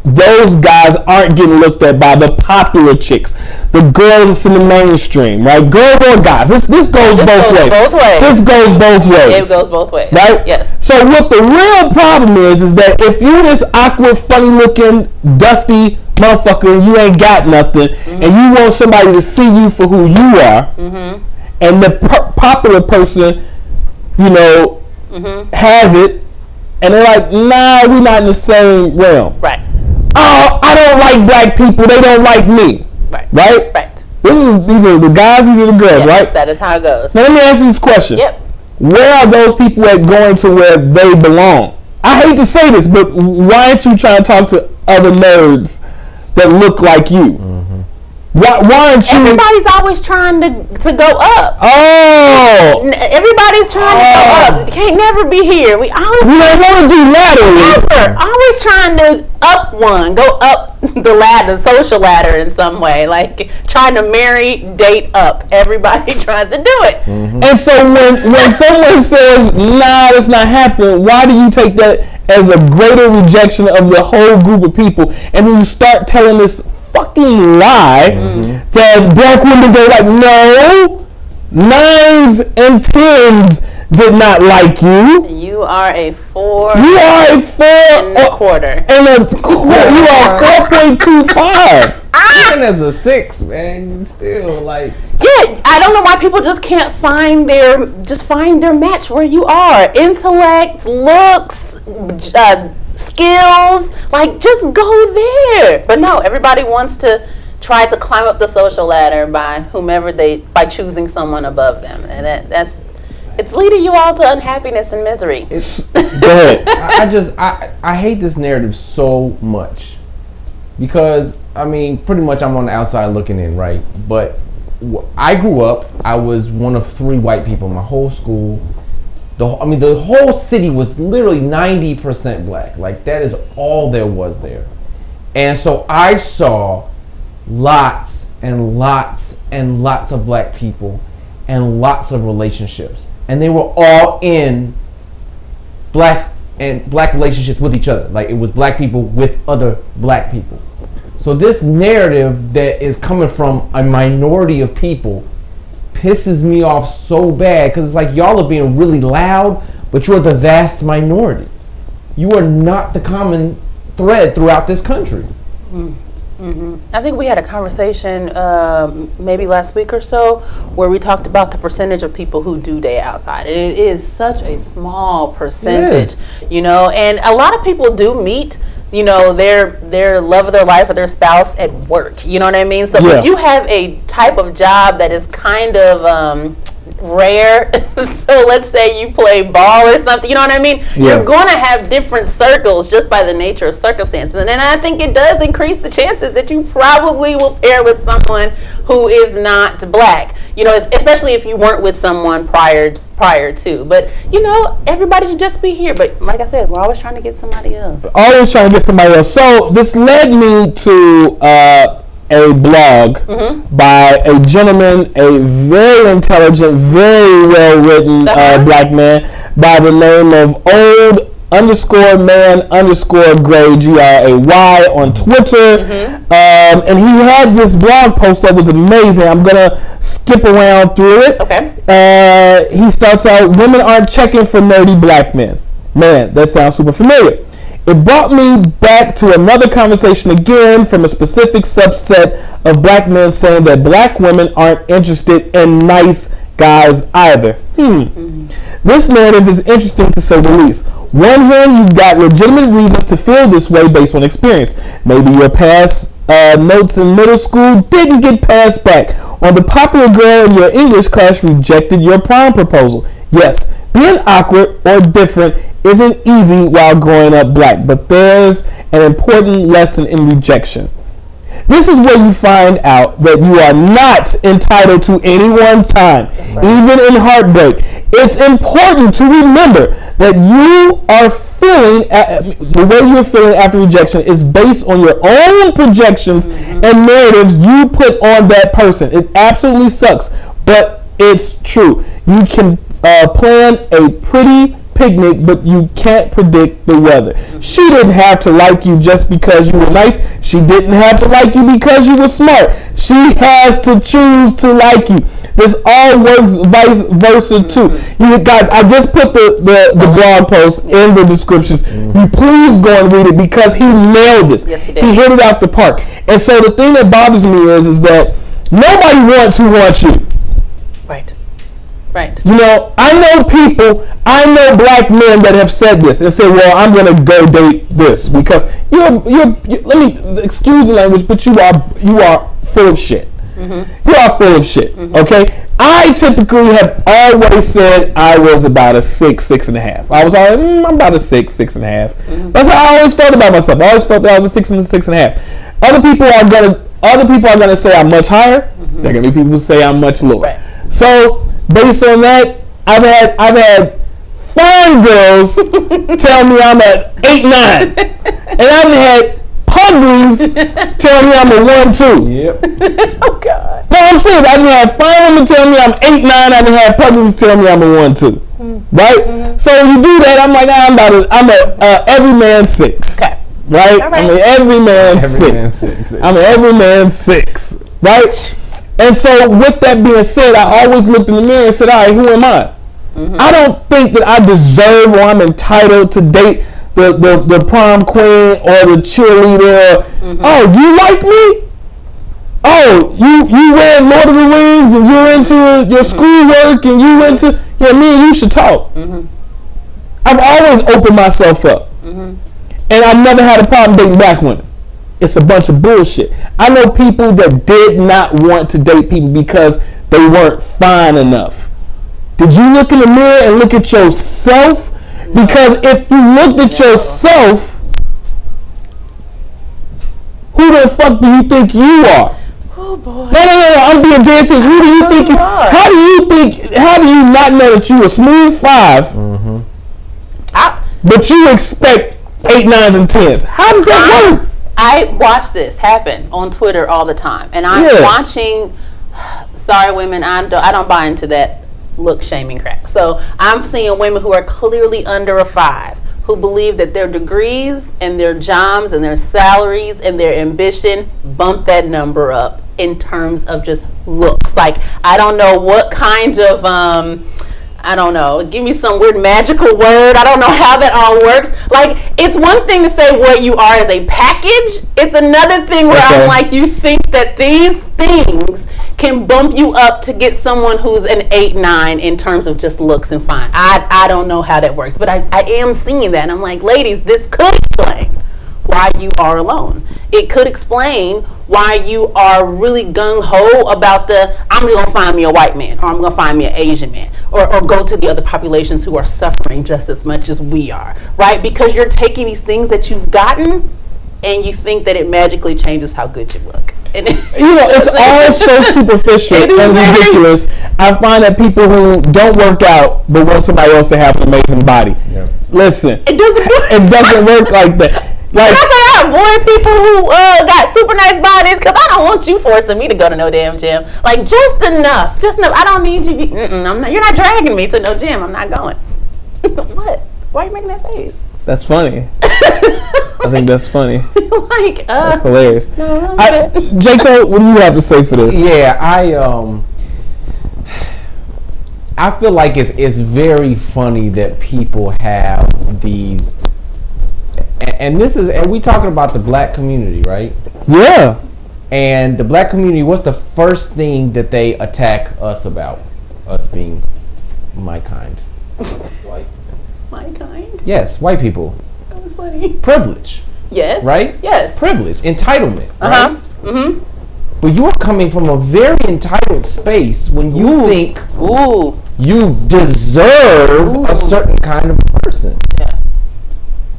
those guys aren't getting looked at by the popular chicks, the girls that's in the mainstream, right? Girls or guys. This goes both ways. This goes both ways. It goes both ways, right? Yes. So what the real problem is that if you're this awkward, funny-looking, dusty motherfucker, and you ain't got nothing, and you want somebody to see you for who you are, and the popular person, you know, has it, and they're like, nah, we're not in the same realm. Right. Oh, I don't like black people. They don't like me. Right. Right? Right. These are the guys, these are the girls, Yes, right? That is how it goes. Now let me ask you this question. Yep. Where are those people at going to where they belong? I hate to say this, but why aren't you trying to talk to other nerds that look like you? Why aren't you? Everybody's always trying to go up. Oh! Everybody's trying to go up. Can't never be here. We don't want to do laterally. Never. Always trying to go up the ladder, the social ladder in some way. Like trying to marry, date up. Everybody tries to do it. And so when someone says, nah, that's not happening, why do you take that as a greater rejection of the whole group of people? And then you start telling this fucking lie that black women go like, no, 9s and 10s did not like you. You are a 4. You are a 4 and a quarter. And you are 4.25. Even as a 6, man, you still like. Yeah, I don't know why people just can't find their match where you are. Intellect, looks, skills, like just go there. But no, everybody wants to try to climb up the social ladder by choosing someone above them, and it's leading you all to unhappiness and misery. Go ahead. I hate this narrative so much because I mean, pretty much I'm on the outside looking in, right? But I grew up. I was one of 3 white people in my whole school. The whole city was literally 90% black. Like, that is all there was there. And so I saw lots and lots and lots of black people and lots of relationships. And they were all in black relationships with each other. Like, it was black people with other black people. So this narrative that is coming from a minority of people pisses me off so bad because it's like y'all are being really loud, but you're the vast minority. You are not the common thread throughout this country. I think we had a conversation maybe last week or so where we talked about the percentage of people who do date outside. And it is such a small percentage, you know, and a lot of people do meet, you know, their love of their life or their spouse at work. You know what I mean? So if you have a type of job that is kind of rare, so let's say you play ball or something, you know what I mean? You're going to have different circles just by the nature of circumstances. And I think it does increase the chances that you probably will pair with someone who is not black. You know, especially if you weren't with someone prior to. But, you know, everybody should just be here. But like I said, we're always trying to get somebody else. Always trying to get somebody else. So this led me to a blog by a gentleman, a very intelligent, very well written black man by the name of old_man_gray GRAY on Twitter. And he had this blog post that was amazing. I'm gonna skip around through it. Okay. He starts out, women aren't checking for nerdy black men. Man, that sounds super familiar. It brought me back to another conversation again from a specific subset of black men saying that black women aren't interested in nice guys either. This narrative is interesting to say the least. One hand, you've got legitimate reasons to feel this way based on experience. Maybe your past notes in middle school didn't get passed back, or the popular girl in your English class rejected your prom proposal. Yes, being awkward or different isn't easy while growing up black, but there's an important lesson in rejection. This is where you find out that you are not entitled to anyone's time, even in heartbreak. It's important to remember that you are feeling, the way you're feeling after rejection is based on your own projections and narratives you put on that person. It absolutely sucks, but it's true. You can plan a pretty picnic, but you can't predict the weather. She didn't have to like you just because you were nice. She didn't have to like you because you were smart. She has to choose to like you. This all works vice versa too. You guys, I just put the blog post in the descriptions. You please go and read it because he nailed this. Yes, he did. He hit it out the park. And so the thing that bothers me is that nobody wants who wants you. Right. You know, I know black men that have said this and said, well, I'm going to go date this because you're let me excuse the language, but you are full of shit. You are full of shit. Okay. I typically have always said I was about a 6.5. I was always I'm about a 6.5. That's how I always felt about myself. I always felt that I was a 6.5. Other people are gonna say I'm much higher. There are gonna be people who say I'm much lower. Right. So based on that, I've had fine girls tell me I'm at 8.9, and I've had pugglies tell me I'm a 1.2. Yep. Oh God. No, I'm serious. I've had fine women tell me I'm 8.9. I've had pugglies tell me I'm a 1.2. Right. So if you do that, I'm like I'm a every man 6. Okay. Right? All right. I'm an every man 6. I'm an every man 6. Right? And so with that being said, I always looked in the mirror and said, all right, who am I? I don't think that I deserve or I'm entitled to date the prom queen or the cheerleader. Oh, you like me? Oh, you wear Lord of the Rings and you're into your schoolwork and you into, me and you should talk. I've always opened myself up. And I've never had a problem dating black women. It's a bunch of bullshit. I know people that did not want to date people because they weren't fine enough. Did you look in the mirror and look at yourself? No. Because if you looked at yourself, who the fuck do you think you are? Oh boy. No, I'm being dead serious. Who do you think you are? How do you not know that you a smooth 5, but you expect 8, 9s, and 10s? How does that work? I watch this happen on Twitter all the time, and I'm watching. Sorry, women, I don't buy into that look shaming crap. So I'm seeing women who are clearly under a 5, who believe that their degrees and their jobs and their salaries and their ambition bump that number up in terms of just looks. Like, I don't know what kind of I don't know, give me some weird magical word. I don't know how that all works. Like, it's one thing to say what you are as a package. It's another thing where I'm like, you think that these things can bump you up to get someone who's an 8, 9 in terms of just looks and fine. I don't know how that works, but I am seeing that. And I'm like, ladies, this could explain why you are alone. It could explain why you are really gung-ho about I'm going to find me a white man, or I'm going to find me an Asian man, or go to the other populations who are suffering just as much as we are, right? Because you're taking these things that you've gotten and you think that it magically changes how good you look. And it's all so superficial and ridiculous. I find that people who don't work out but want somebody else to have an amazing body. Yeah. Listen, it doesn't work like that. Like, that's why I avoid people who got super nice bodies, because I don't want you forcing me to go to no damn gym. Like, just enough. I don't need you. You're not dragging me to no gym. I'm not going. What? Why are you making that face? That's funny. I think that's funny. That's hilarious. No, Jacob, what do you have to say for this? Yeah, I feel like it's very funny that people have these. And we talking about the black community, right? Yeah. And the black community, what's the first thing that they attack us about? Us being my kind. White. My kind? Yes, white people. That was funny. Privilege. Yes. Right? Yes. Privilege. Entitlement. Right? Mm-hmm. But you're coming from a very entitled space when you think you deserve a certain kind of person. Yeah.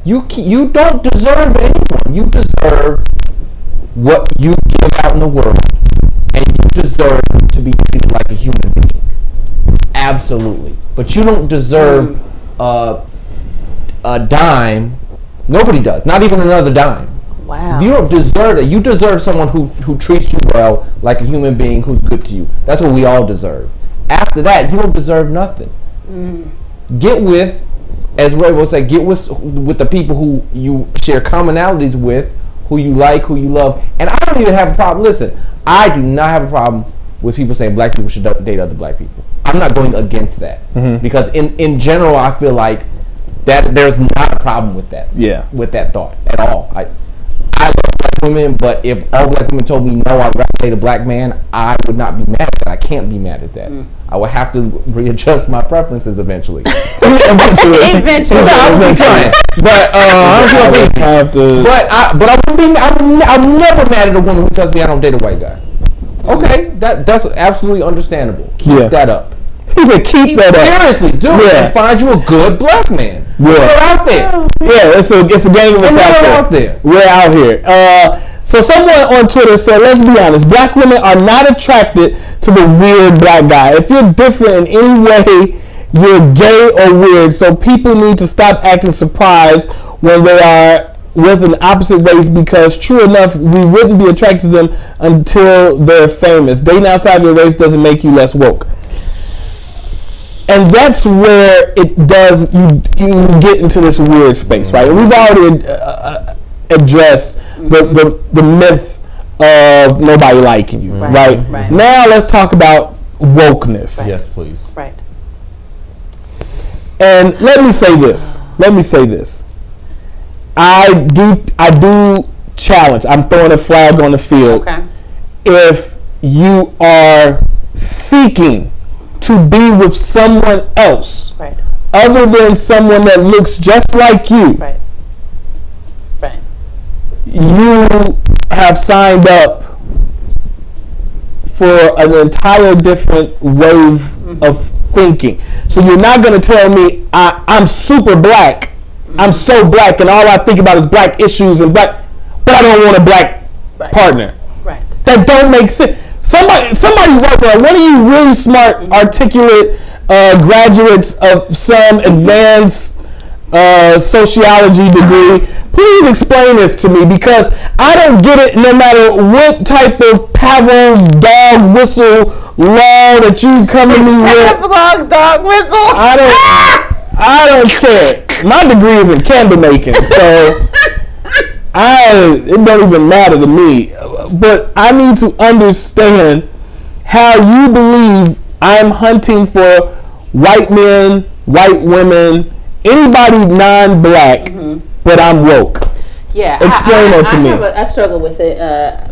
You don't deserve anyone. You deserve what you give out in the world, and you deserve to be treated like a human being. Absolutely. But you don't deserve a dime. Nobody does. Not even another dime. Wow. You don't deserve that. You deserve someone who treats you well, like a human being who's good to you. That's what we all deserve. After that, you don't deserve nothing. Get with, as Ray will say, get with the people who you share commonalities with, who you like, who you love. And I don't even have a problem. Listen, I do not have a problem with people saying black people should date other black people. I'm not going against that. Because in general, I feel like that there's not a problem with that. Yeah. With that thought at all. I love black women, but if all black women told me no, I'd rather date a black man, I would not be mad at that. I can't be mad at that. I would have to readjust my preferences eventually. Eventually. I'm trying. But but I wouldn't be. I'm never mad at a woman who tells me I don't date a white guy. Okay, that's absolutely understandable. Keep that up. He said, keep that up. Seriously, dude. And find you a good black man. We're out there. Yeah, it's a gang of us out there. We're out here. So someone on Twitter said, let's be honest, black women are not attracted to the weird black guy. If you're different in any way, you're gay or weird. So people need to stop acting surprised when they are with an opposite race, because true enough, we wouldn't be attracted to them until they're famous. Dating outside your race doesn't make you less woke. And that's where it does, you get into this weird space, right? And we've already addressed the myth of nobody liking you, right? Now let's talk about wokeness. Yes, please. Right. And let me say this. I do challenge. I'm throwing a flag on the field. Okay. If you are seeking to be with someone else, other than someone that looks just like you, you have signed up for an entire different wave of thinking. So you're not going to tell me I'm super black. I'm so black, and all I think about is black issues and black, but I don't want a black partner. Right. That don't make sense. Somebody work on one of you really smart, articulate graduates of some advanced sociology degree. Please explain this to me, because I don't get it. No matter what type of Pavlov's dog whistle law that you come to me with, Pavlov's dog whistle. I don't care. My degree is in candle making, so it don't even matter to me. But I need to understand how you believe I'm hunting for white men, white women, anybody non-black, but I'm woke. Yeah, explain that to me. I struggle with it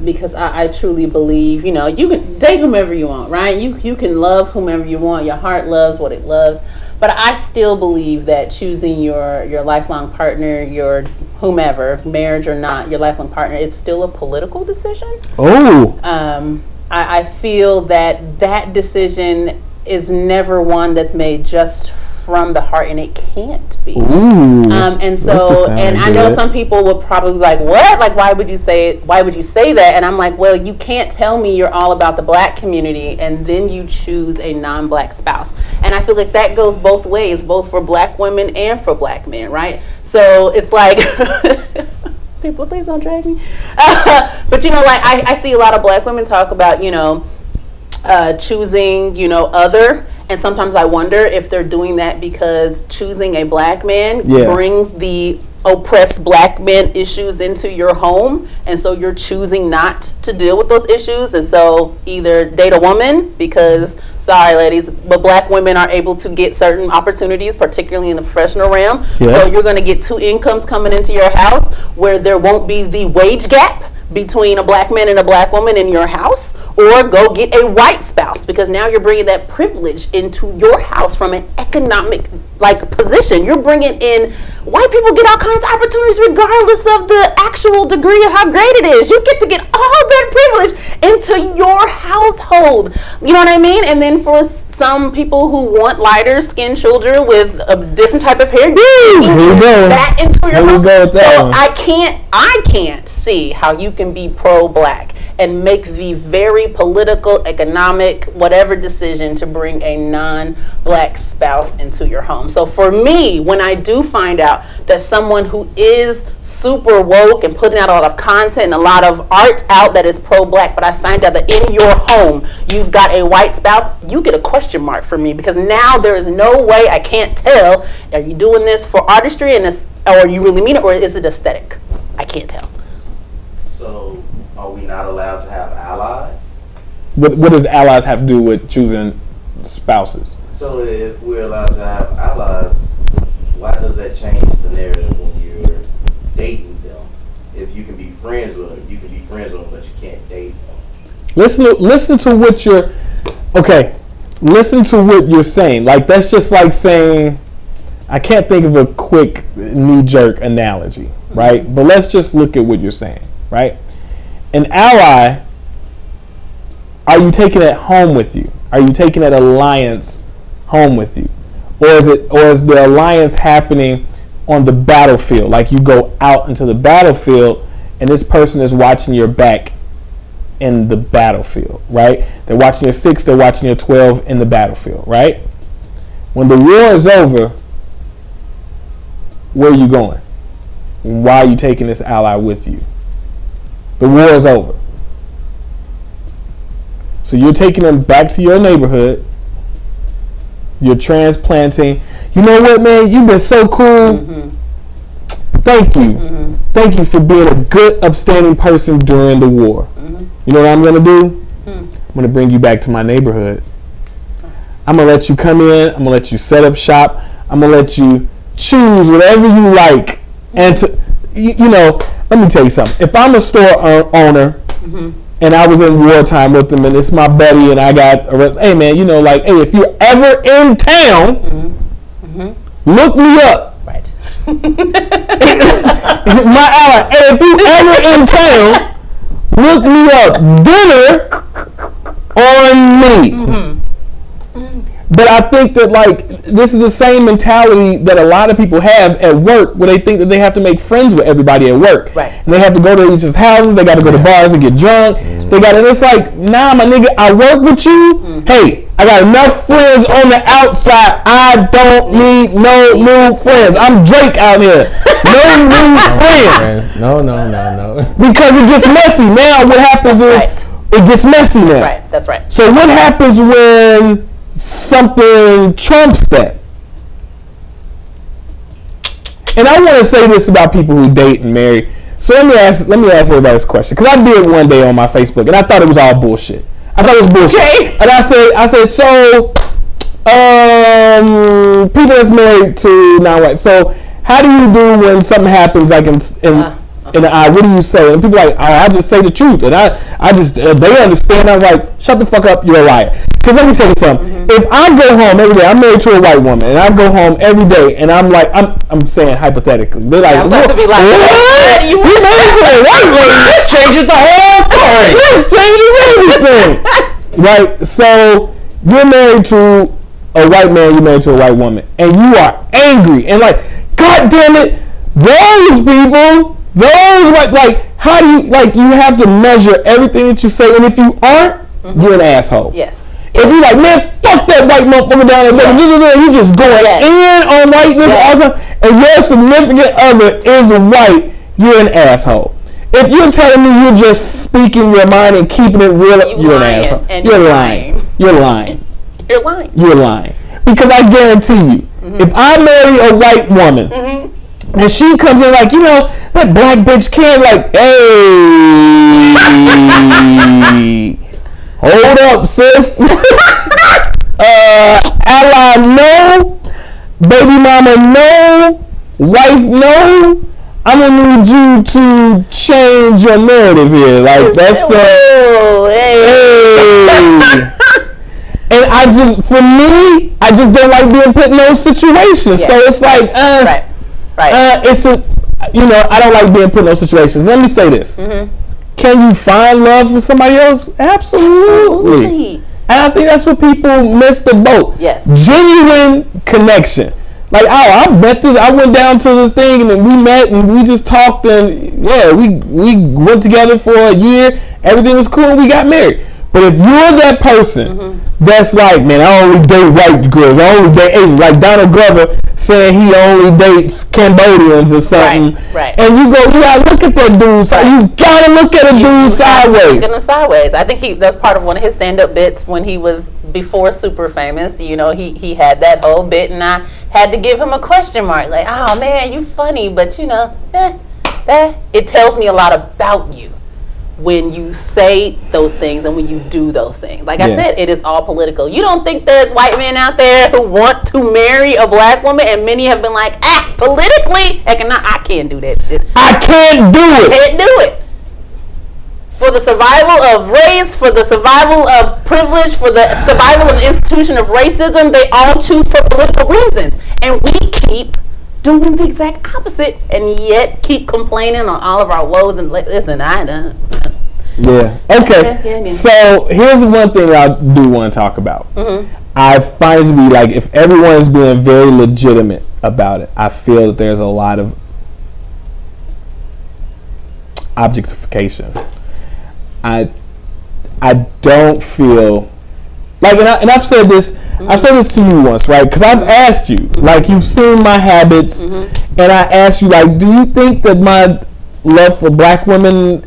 because I truly believe, you can date whomever you want, right? You can love whomever you want. Your heart loves what it loves. But I still believe that choosing your lifelong partner, your whomever, marriage or not, your lifelong partner, it's still a political decision. Oh. I feel that decision is never one that's made just from the heart, and it can't be. Ooh, and so, and I know some people will probably be like, what? Like, why would you say that? And I'm like, well, you can't tell me you're all about the black community and then you choose a non-black spouse. And I feel like that goes both ways, both for black women and for black men, right? So it's like, people, please don't drag me. But I see a lot of black women talk about, choosing, other. And sometimes I wonder if they're doing that because choosing a black man brings the oppressed black men issues into your home. And so you're choosing not to deal with those issues. And so either date a woman because, sorry ladies, but black women are able to get certain opportunities, particularly in the professional realm. Yeah. So you're going to get two incomes coming into your house where there won't be the wage gap between a black man and a black woman in your house, or go get a white spouse, because now you're bringing that privilege into your house from an economic position. You're bringing in, white people get all kinds of opportunities regardless of the actual degree of how great it is. You get to get all that privilege into your household. You know what I mean? And then for some people who want lighter skinned children with a different type of hair. Here we go. That into your home. So one. I can't see how you can be pro-black and make the very political, economic, whatever decision to bring a non-black spouse into your home. So for me, when I do find out that someone who is super woke and putting out a lot of content and a lot of art out that is pro-black, but I find out that in your home you've got a white spouse, you get a question mark for me, because now there is no way, I can't tell, are you doing this for artistry and this, or you really mean it, or is it aesthetic? I can't tell. So are we not allowed to have allies? What does allies have to do with choosing spouses? So if we're allowed to have allies, why does that change the narrative when you're dating them? If you can be friends with them, you can be friends with them, but you can't date them. Listen to what you're. Okay, listen to what you're saying. Like, that's just like saying, I can't think of a quick knee-jerk analogy, right? But let's just look at what you're saying, right? An ally, are you taking it home with you? Are you taking that alliance home with you? Or is the alliance happening on the battlefield? Like, you go out into the battlefield and this person is watching your back in the battlefield, right? They're watching your 6, they're watching your 12 in the battlefield, right? When the war is over, where are you going? Why are you taking this ally with you? The war is over. So you're taking them back to your neighborhood. You're transplanting. You know what, man? You've been so cool. Mm-hmm. Thank you. Mm-hmm. Thank you for being a good, upstanding person during the war. Mm-hmm. You know what I'm going to do? I'm going to bring you back to my neighborhood. I'm going to let you come in. I'm going to let you set up shop. I'm going to let you choose whatever you like. And to, you know, let me tell you something. If I'm a store owner and I was in wartime with them and it's my buddy and I got, hey man, you know, like, hey, if you're ever in town, look me up. Right. My ally, hey, if you ever in town, look me up. Dinner on me. But I think that, like, this is the same mentality that a lot of people have at work, where they think that they have to make friends with everybody at work. Right. And they have to go to each other's houses. They got to go to bars and get drunk. They got, and it's like, nah, my nigga, I work with you. Hey, I got enough friends on the outside. I don't need no new friends. I'm Drake out here. No new friends. No. Because it gets messy. Now what happens is it gets messy now. That's right. So what happens when something trumps that? And I want to say this about people who date and marry. So let me ask everybody this question, because I did one day on my Facebook and I thought it was all bullshit. I thought it was bullshit. Okay. And I said, so people that's married to non-white. So how do you do when something happens, like in the eye? What do you say? And people are like, I just say the truth. And I just they understand. I was like, shut the fuck up, you're a liar. Because let me tell you something. If I go home every day, I'm married to a white woman, and I go home every day, and I'm like, I'm saying hypothetically, they're like, I'm supposed to be like, what? You married to a white woman? This changes the whole story. This changes everything. Right? So you're married to a white man, you're married to a white woman, and you are angry and like, God damn it, those people, those like, how do you, like, you have to measure everything that you say, and if you aren't, you're an asshole. Yes. If you like, man, fuck that white motherfucker down there, you just going in on whiteness all the time, and your significant other is white, you're an asshole. If you're telling me you're just speaking your mind and keeping it real, you're an asshole. You're lying. You're lying. You're lying. You're lying. Because I guarantee you, if I marry a white woman, and she comes in like, you know, that black bitch can't, like, hey, hold up, sis. Ally, no. Baby mama, no. Wife, no. I'm gonna need you to change your narrative here. Like, that's hey. And I just don't like being put in those situations. Yeah. So it's like, it's a, you know, I don't like being put in those situations. Let me say this. Can you find love from somebody else? Absolutely. I think that's what people miss the boat. Yes. Genuine connection. Like, I met this. I went down to this thing and then we met and we just talked and yeah, we went together for a year. Everything was cool. We got married. But if you're that person that's like, man, I only date white girls, I only date Asians, like Donald Glover saying he only dates Cambodians or something, right. And you gotta look at that dude. You gotta look at a dude sideways. Look at him sideways. I think that's part of one of his stand-up bits when he was before super famous. You know, he had that whole bit, and I had to give him a question mark, like, oh man, you funny, but you know, it tells me a lot about you when you say those things and when you do those things. Like I said, it is all political. You don't think there's white men out there who want to marry a black woman, and many have been like, politically, I can't do that shit. I can't do it. Can't do it. For the survival of race, for the survival of privilege, for the survival of the institution of racism, they all choose for political reasons. And we keep doing the exact opposite and yet keep complaining on all of our woes and listen, I done. Yeah. Okay. So here's the one thing I do want to talk about. I find it to be like, if everyone is being very legitimate about it, I feel that there's a lot of objectification. I don't feel like, and I've said this. I've said this to you once, right? Because I've asked you, like, you've seen my habits, and I asked you, like, do you think that my love for black women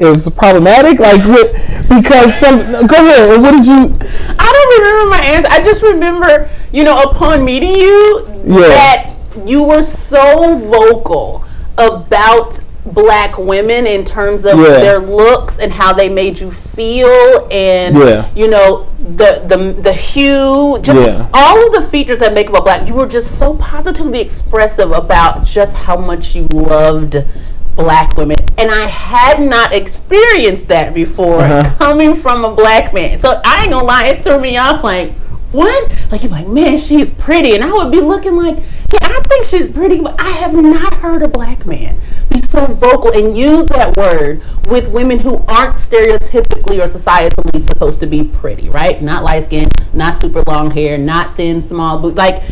is problematic? Like, what? Because go ahead. What did you? I don't remember my answer. I just remember, upon meeting you, that you were so vocal about black women in terms of their looks and how they made you feel, and the hue, just all of the features that make up a black. You were just so positively expressive about just how much you loved black women, and I had not experienced that before coming from a black man. So I ain't gonna lie, it threw me off. Like, what? Like, you're like, man, she's pretty, and I would be looking like, yeah, I think she's pretty, but I have not heard a black man be so vocal and use that word with women who aren't stereotypically or societally supposed to be pretty, right? Not light skin, not super long hair, not thin, small boobs. Like,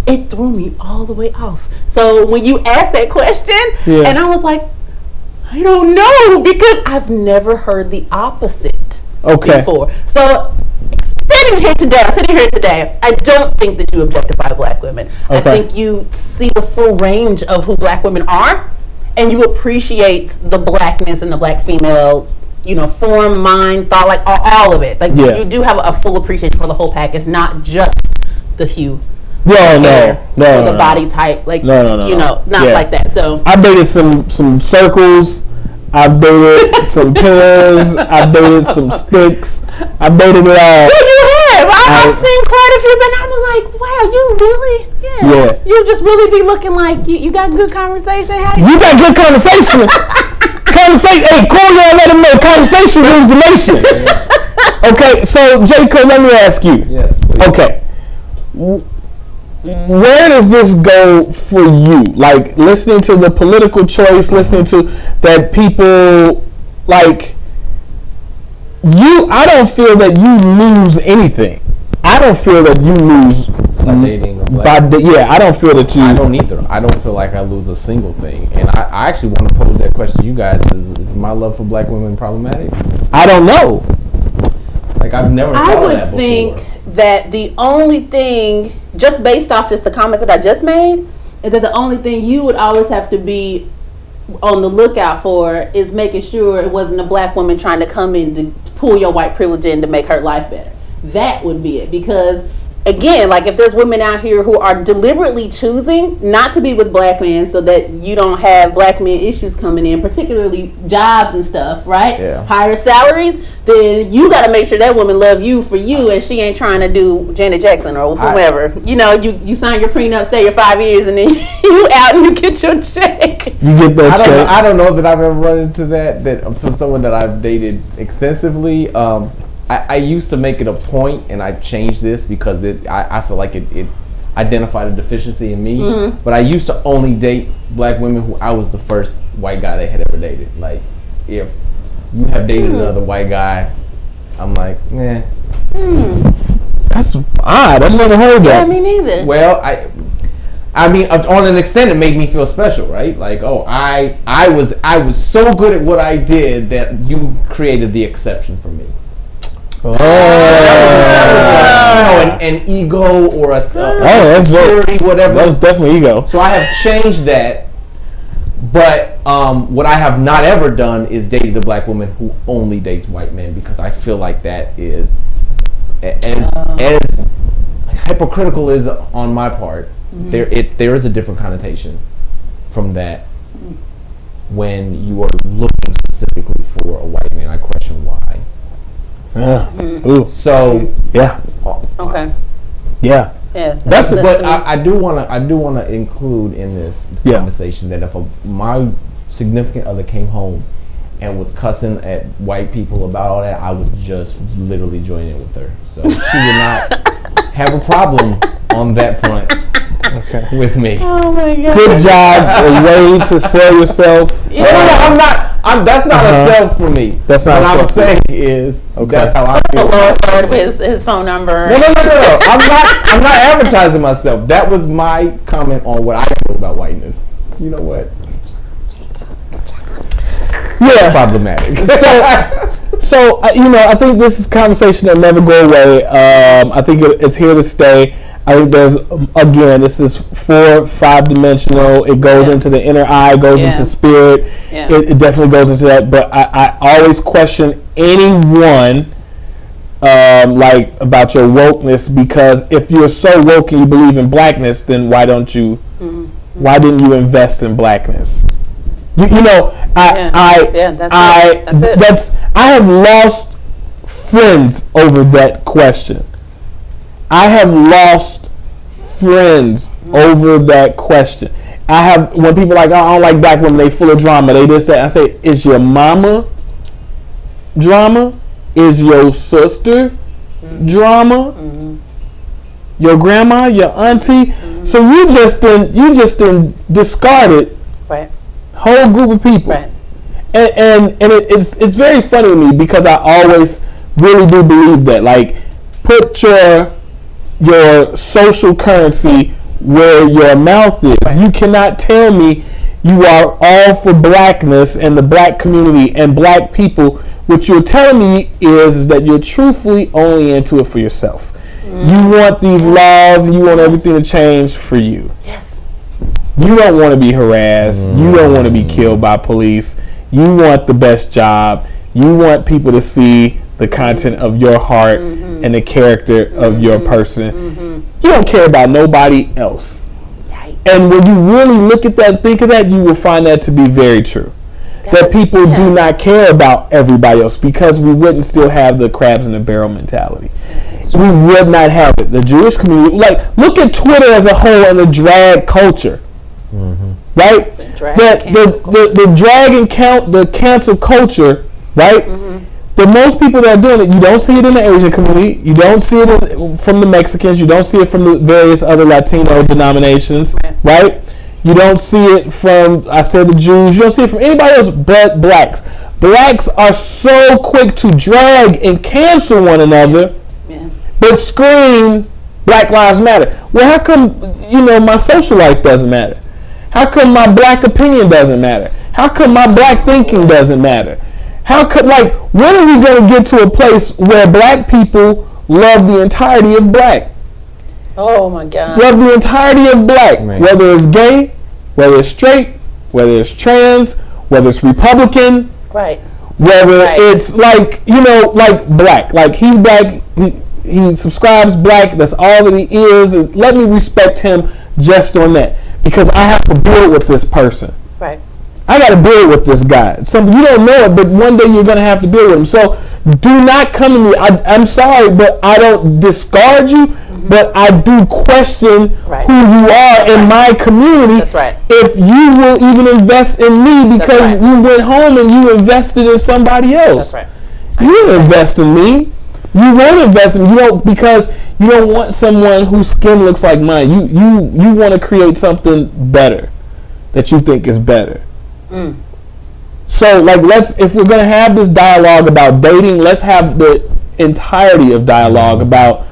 it threw me all the way off. So when you asked that question, and I was like, I don't know, because I've never heard the opposite before. So I'm sitting here today, I don't think that you objectify black women. I think you see the full range of who black women are, and you appreciate the blackness and the black female, form, mind, thought, like all of it. Like, you do have a full appreciation for the whole package, not just the hue. No, the body type, like, not like that. So I dated some circles. I've dated some pairs. I've dated some sticks. I've dated it all. Yeah, you have. I've seen quite a few, but I was like, wow, you really? Yeah. You just really be looking like you got good conversation. You got good conversation. Hey, call y'all, let them know. Conversation rules the nation. Okay, so Jacob, let me ask you. Yes, please. Okay. Where does this go for you? Like, listening to the political choice, listening to that people, like, I don't feel that you lose anything. I don't feel that you lose by dating a black I don't feel that you. I don't either. I don't feel like I lose a single thing. And I actually want to pose that question to you guys. Is my love for black women problematic? I don't know. Like, I've never thought of that before. I would think that the only thing, just based off just the comments that I just made, is that the only thing you would always have to be on the lookout for is making sure it wasn't a black woman trying to come in to pull your white privilege in to make her life better. That would be it. Because, again, like, if there's women out here who are deliberately choosing not to be with black men so that you don't have black men issues coming in, particularly jobs and stuff, right? Yeah. Higher salaries, then you got to make sure that woman love you for you, and she ain't trying to do Janet Jackson or whomever. You sign your prenup, stay your 5 years, and then you out and you get your check. You get that check. I don't know that I've ever run into that from someone that I've dated extensively. I used to make it a point, and I've changed this because I feel like it identified a deficiency in me. But I used to only date black women who I was the first white guy they had ever dated. Like, if you have dated another white guy, I'm like, That's odd. I've never heard that. Yeah, me neither. Well, I mean, on an extent, it made me feel special, right? Like, oh, I was so good at what I did that you created the exception for me. Oh, That was an ego or a security, whatever. That was definitely ego. So I have changed that, but what I have not ever done is dated a black woman who only dates white men, because I feel like that is as hypocritical as on my part. There is a different connotation from that when you are looking specifically for a white man. I question why. Ooh. So yeah. Okay. Yeah. Yeah. That's but I do wanna include in this conversation that if my significant other came home and was cussing at white people about all that, I would just literally join in with her. So she would not have a problem on that front. Okay. With me. Oh my God. Good job. A way to sell yourself. No, I'm not. That's not a sell for me. That's not. What I'm saying is that's how I feel. Lower third with his phone number. No. I'm not advertising myself. That was my comment on what I feel about whiteness. You know what? Yeah. Problematic. So I think this is a conversation that never go away. I think it's here to stay. I think this is 4-5 dimensional. It goes into the inner eye, goes into spirit. Yeah. It definitely goes into that. But I always question anyone like about your wokeness, because if you're so woke and you believe in blackness, then why didn't you invest in blackness? I have lost friends over that question. I have lost friends over that question. When people are like, oh, I don't like black women, they full of drama, they this, that. I say, is your mama drama? Is your sister drama? Your grandma, your auntie? So you just then discarded whole group of people. Right. And it's very funny to me, because I always really do believe that, like, put your social currency where your mouth is. Right. You cannot tell me you are all for blackness and the black community and black people. What you're telling me is that you're truthfully only into it for yourself. You want these laws, and you want everything to change for you. Yes. You don't want to be harassed. You don't want to be killed by police. You want the best job. You want people to see the content of your heart and the character of your person. You don't care about nobody else. Yikes. And when you really look at that and think of that, you will find that to be very true. That people do not care about everybody else, because we wouldn't still have the crabs in the barrel mentality. We would not have it. The Jewish community, like, look at Twitter as a whole and the drag culture. Right? The drag and the cancel culture, right? The most people that are doing it, you don't see it in the Asian community, you don't see it from the Mexicans, you don't see it from the various other Latino denominations, right? You don't see it from, I said, the Jews, you don't see it from anybody else but blacks. Blacks are so quick to drag and cancel one another, but scream Black Lives Matter. Well, how come, my social life doesn't matter? How come my black opinion doesn't matter? How come my black thinking doesn't matter? How could, when are we going to get to a place where black people love the entirety of black? Oh my God. Love the entirety of black. Right. Whether it's gay, whether it's straight, whether it's trans, whether it's Republican. Right. Whether it's like black. Like, he's black, he subscribes black, that's all that he is. And let me respect him just on that. Because I have to build with this person. Right. I got to build with this guy. You don't know it, but one day you're going to have to build with him. So do not come to me. I'm sorry, but I don't discard you, but I do question who you are in my community. That's right. If you will even invest in me, because you went home and you invested in somebody else. That's right. You didn't invest in me. You won't invest in me. Because you don't want someone whose skin looks like mine. You want to create something better that you think is better. So, if we're gonna have this dialogue about dating, let's have the entirety of dialogue about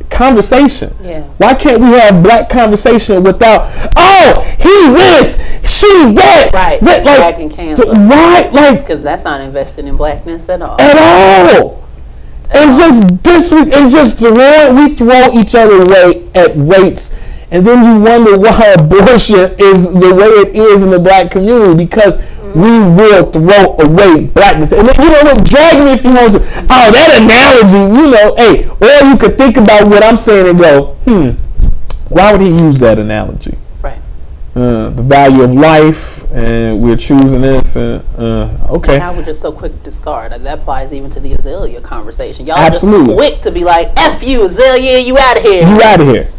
conversation. Yeah. Why can't we have black conversation without, oh, he this, she that. Right. That, Drag and cancel. Right. Like, because that's not invested in blackness at all. And just we throw each other away at rates, and then you wonder why abortion is the way it is in the black community, because we will throw away blackness. And then, you know what, drag me if you want to. Oh, that analogy, you know, hey, or you could think about what I'm saying and go, why would he use that analogy? Right. The value of life, and we're choosing this, and okay. And I would just so quick to discard. That applies even to the Azalea conversation. Y'all Absolutely. just quick to be like, F you, Azalea, you out of here. You out of here.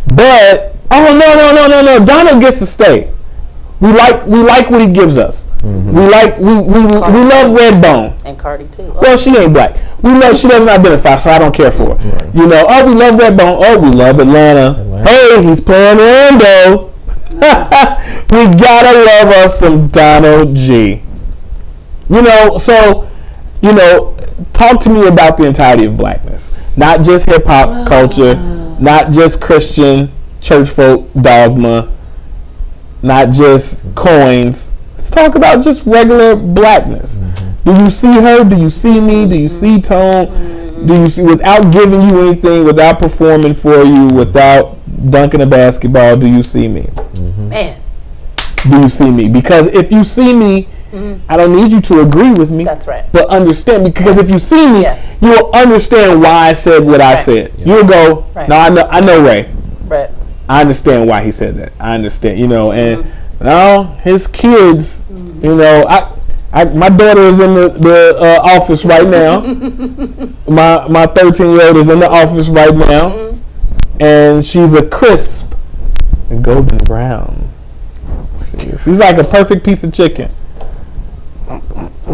But, no, Donald gets to stay. We like what he gives us. Mm-hmm. We love Redbone. And Cardi too. Well, she ain't black. She doesn't identify, so I don't care for her. Right. You know, we love Redbone. Oh, we love Atlanta. Hey, he's playing Orlando. We gotta love us some Donald G. You know, so, you know, talk to me about the entirety of blackness. Not just hip hop culture, not just Christian church folk dogma, not just coins. Let's talk about just regular blackness. Mm-hmm. Do you see her? Do you see me? Do you see Tone? Do you see, without giving you anything, without performing for you, without dunking a basketball, do you see me? Mm-hmm. Man. Do you see me? Because if you see me, I don't need you to agree with me. That's right. But understand me, because if you see me, you'll understand why I said what I said. Yep. You'll go, no, I know Ray. Right. I understand why he said that. I understand, you know, and now his kids, you know, my daughter is in the office right now. My 13-year-old is in the office right now, and she's a crisp golden brown. She's like a perfect piece of chicken.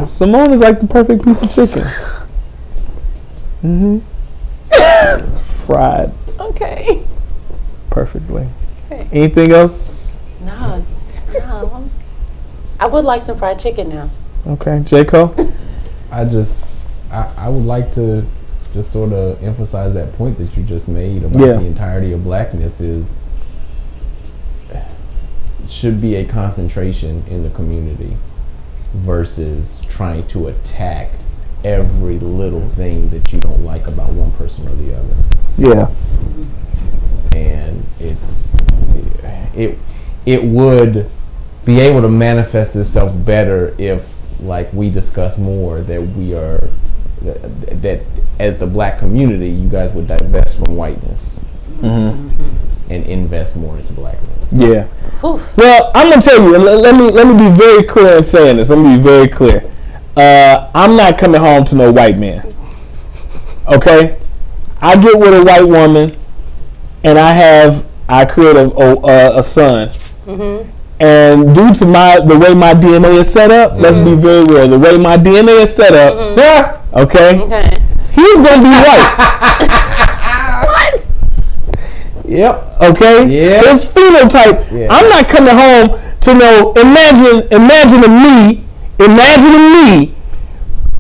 Simone is like the perfect piece of chicken. Fried. Okay. Perfectly. Okay. Anything else? No. I would like some fried chicken now. Okay, J-Co? I would like to just sort of emphasize that point that you just made about the entirety of blackness should be a concentration in the community versus trying to attack every little thing that you don't like about one person or the other. Yeah. And it would be able to manifest itself better if, like, we discuss more that as the black community, you guys would divest from whiteness and invest more into blackness. Yeah. Oof. Well, I'm gonna tell you. Let me be very clear in saying this. Let me be very clear. I'm not coming home to no white man. Okay, I get with a white woman, and I create a son. And due to the way my DNA is set up, let's be very real. The way my DNA is set up, okay, he's gonna be white. What? Yep. Okay. Yeah. His phenotype. Yeah. I'm not coming home to know. Imagine me.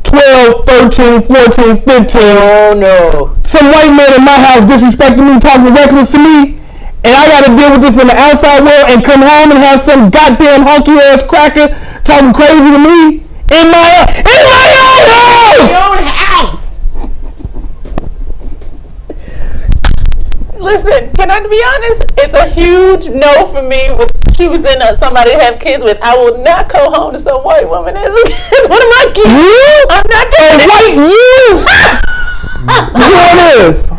12, 13, 14, 15. Oh no. Some white man in my house disrespecting me, talking reckless to me, and I gotta deal with this in the outside world and come home and have some goddamn honky ass cracker talking crazy to me in my own house. Listen, can I be honest? It's a huge no for me with choosing somebody to have kids with. I will not go home to some white woman as one of my kids. You? I'm not doing it. White you? Here it is.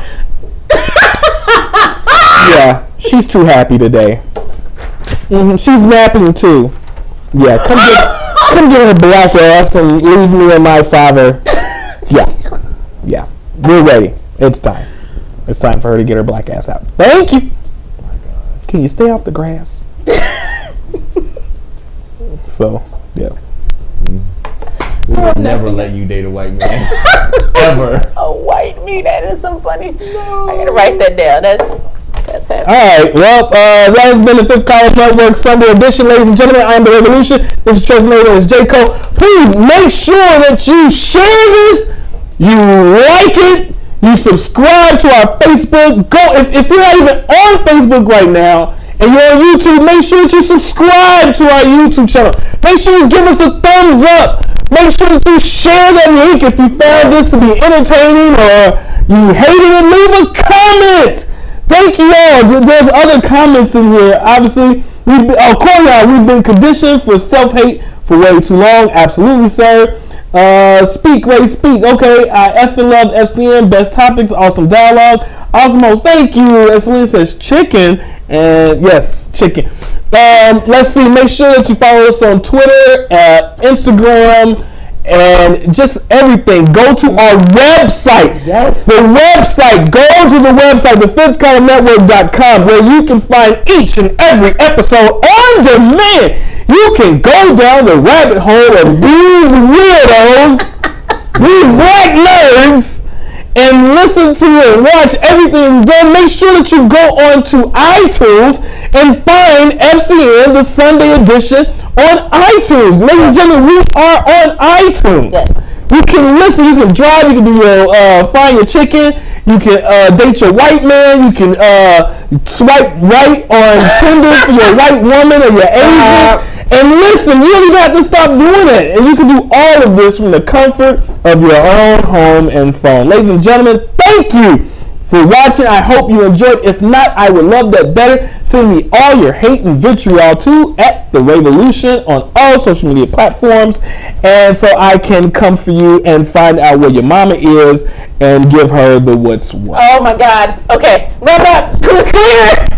Yeah, she's too happy today. She's napping too. Yeah, come get her black ass and leave me and my father. Yeah, we're ready. It's time. It's time for her to get her black ass out. Thank you. Oh my God. Can you stay off the grass? So, yeah. We would never let you date a white man. Ever. A white me? That is so funny. No. I gotta write that down. That's happening. All right. Well, that has been the Fifth College Network Sunday edition, ladies and gentlemen. I am the Revolution. This is Trust Nader. This is J-Co. Please make sure that you share this you like it, you subscribe to our Facebook. Go if you're not even on Facebook right now and you're on YouTube, make sure that you subscribe to our YouTube channel. Make sure you give us a thumbs up. Make sure that you share that link if you found this to be entertaining or you hated it. Leave a comment. Thank you all. There's other comments in here. Obviously, we've been conditioned for self-hate for way too long. Absolutely, sir. Speak, Ray, speak. Okay, I effing love FCN. Best topics, awesome dialogue, awesome host. Thank you. Celine says chicken, and yes, chicken. Let's see. Make sure that you follow us on Twitter, Instagram, and just everything. Go to our website. Yes. The website. Go to the website, thefifthcolumnnetwork.com, where you can find each and every episode on demand. You can go down the rabbit hole of these weirdos, these black nerds, and listen to and watch everything done. Make sure that you go on to iTunes and find FCN, the Sunday edition, on iTunes. Ladies and gentlemen, we are on iTunes. Yes. You can listen, you can drive, you can do your find your chicken, you can date your white man, you can swipe right on Tinder for your white woman or your Asian. And listen, you don't even have to stop doing it. And you can do all of this from the comfort of your own home and phone. Ladies and gentlemen, thank you for watching. I hope you enjoyed. If not, I would love that better. Send me all your hate and vitriol too at The Revolution on all social media platforms. And so I can come for you and find out where your mama is and give her the what's what. Oh my God. Okay. Run up. Clear.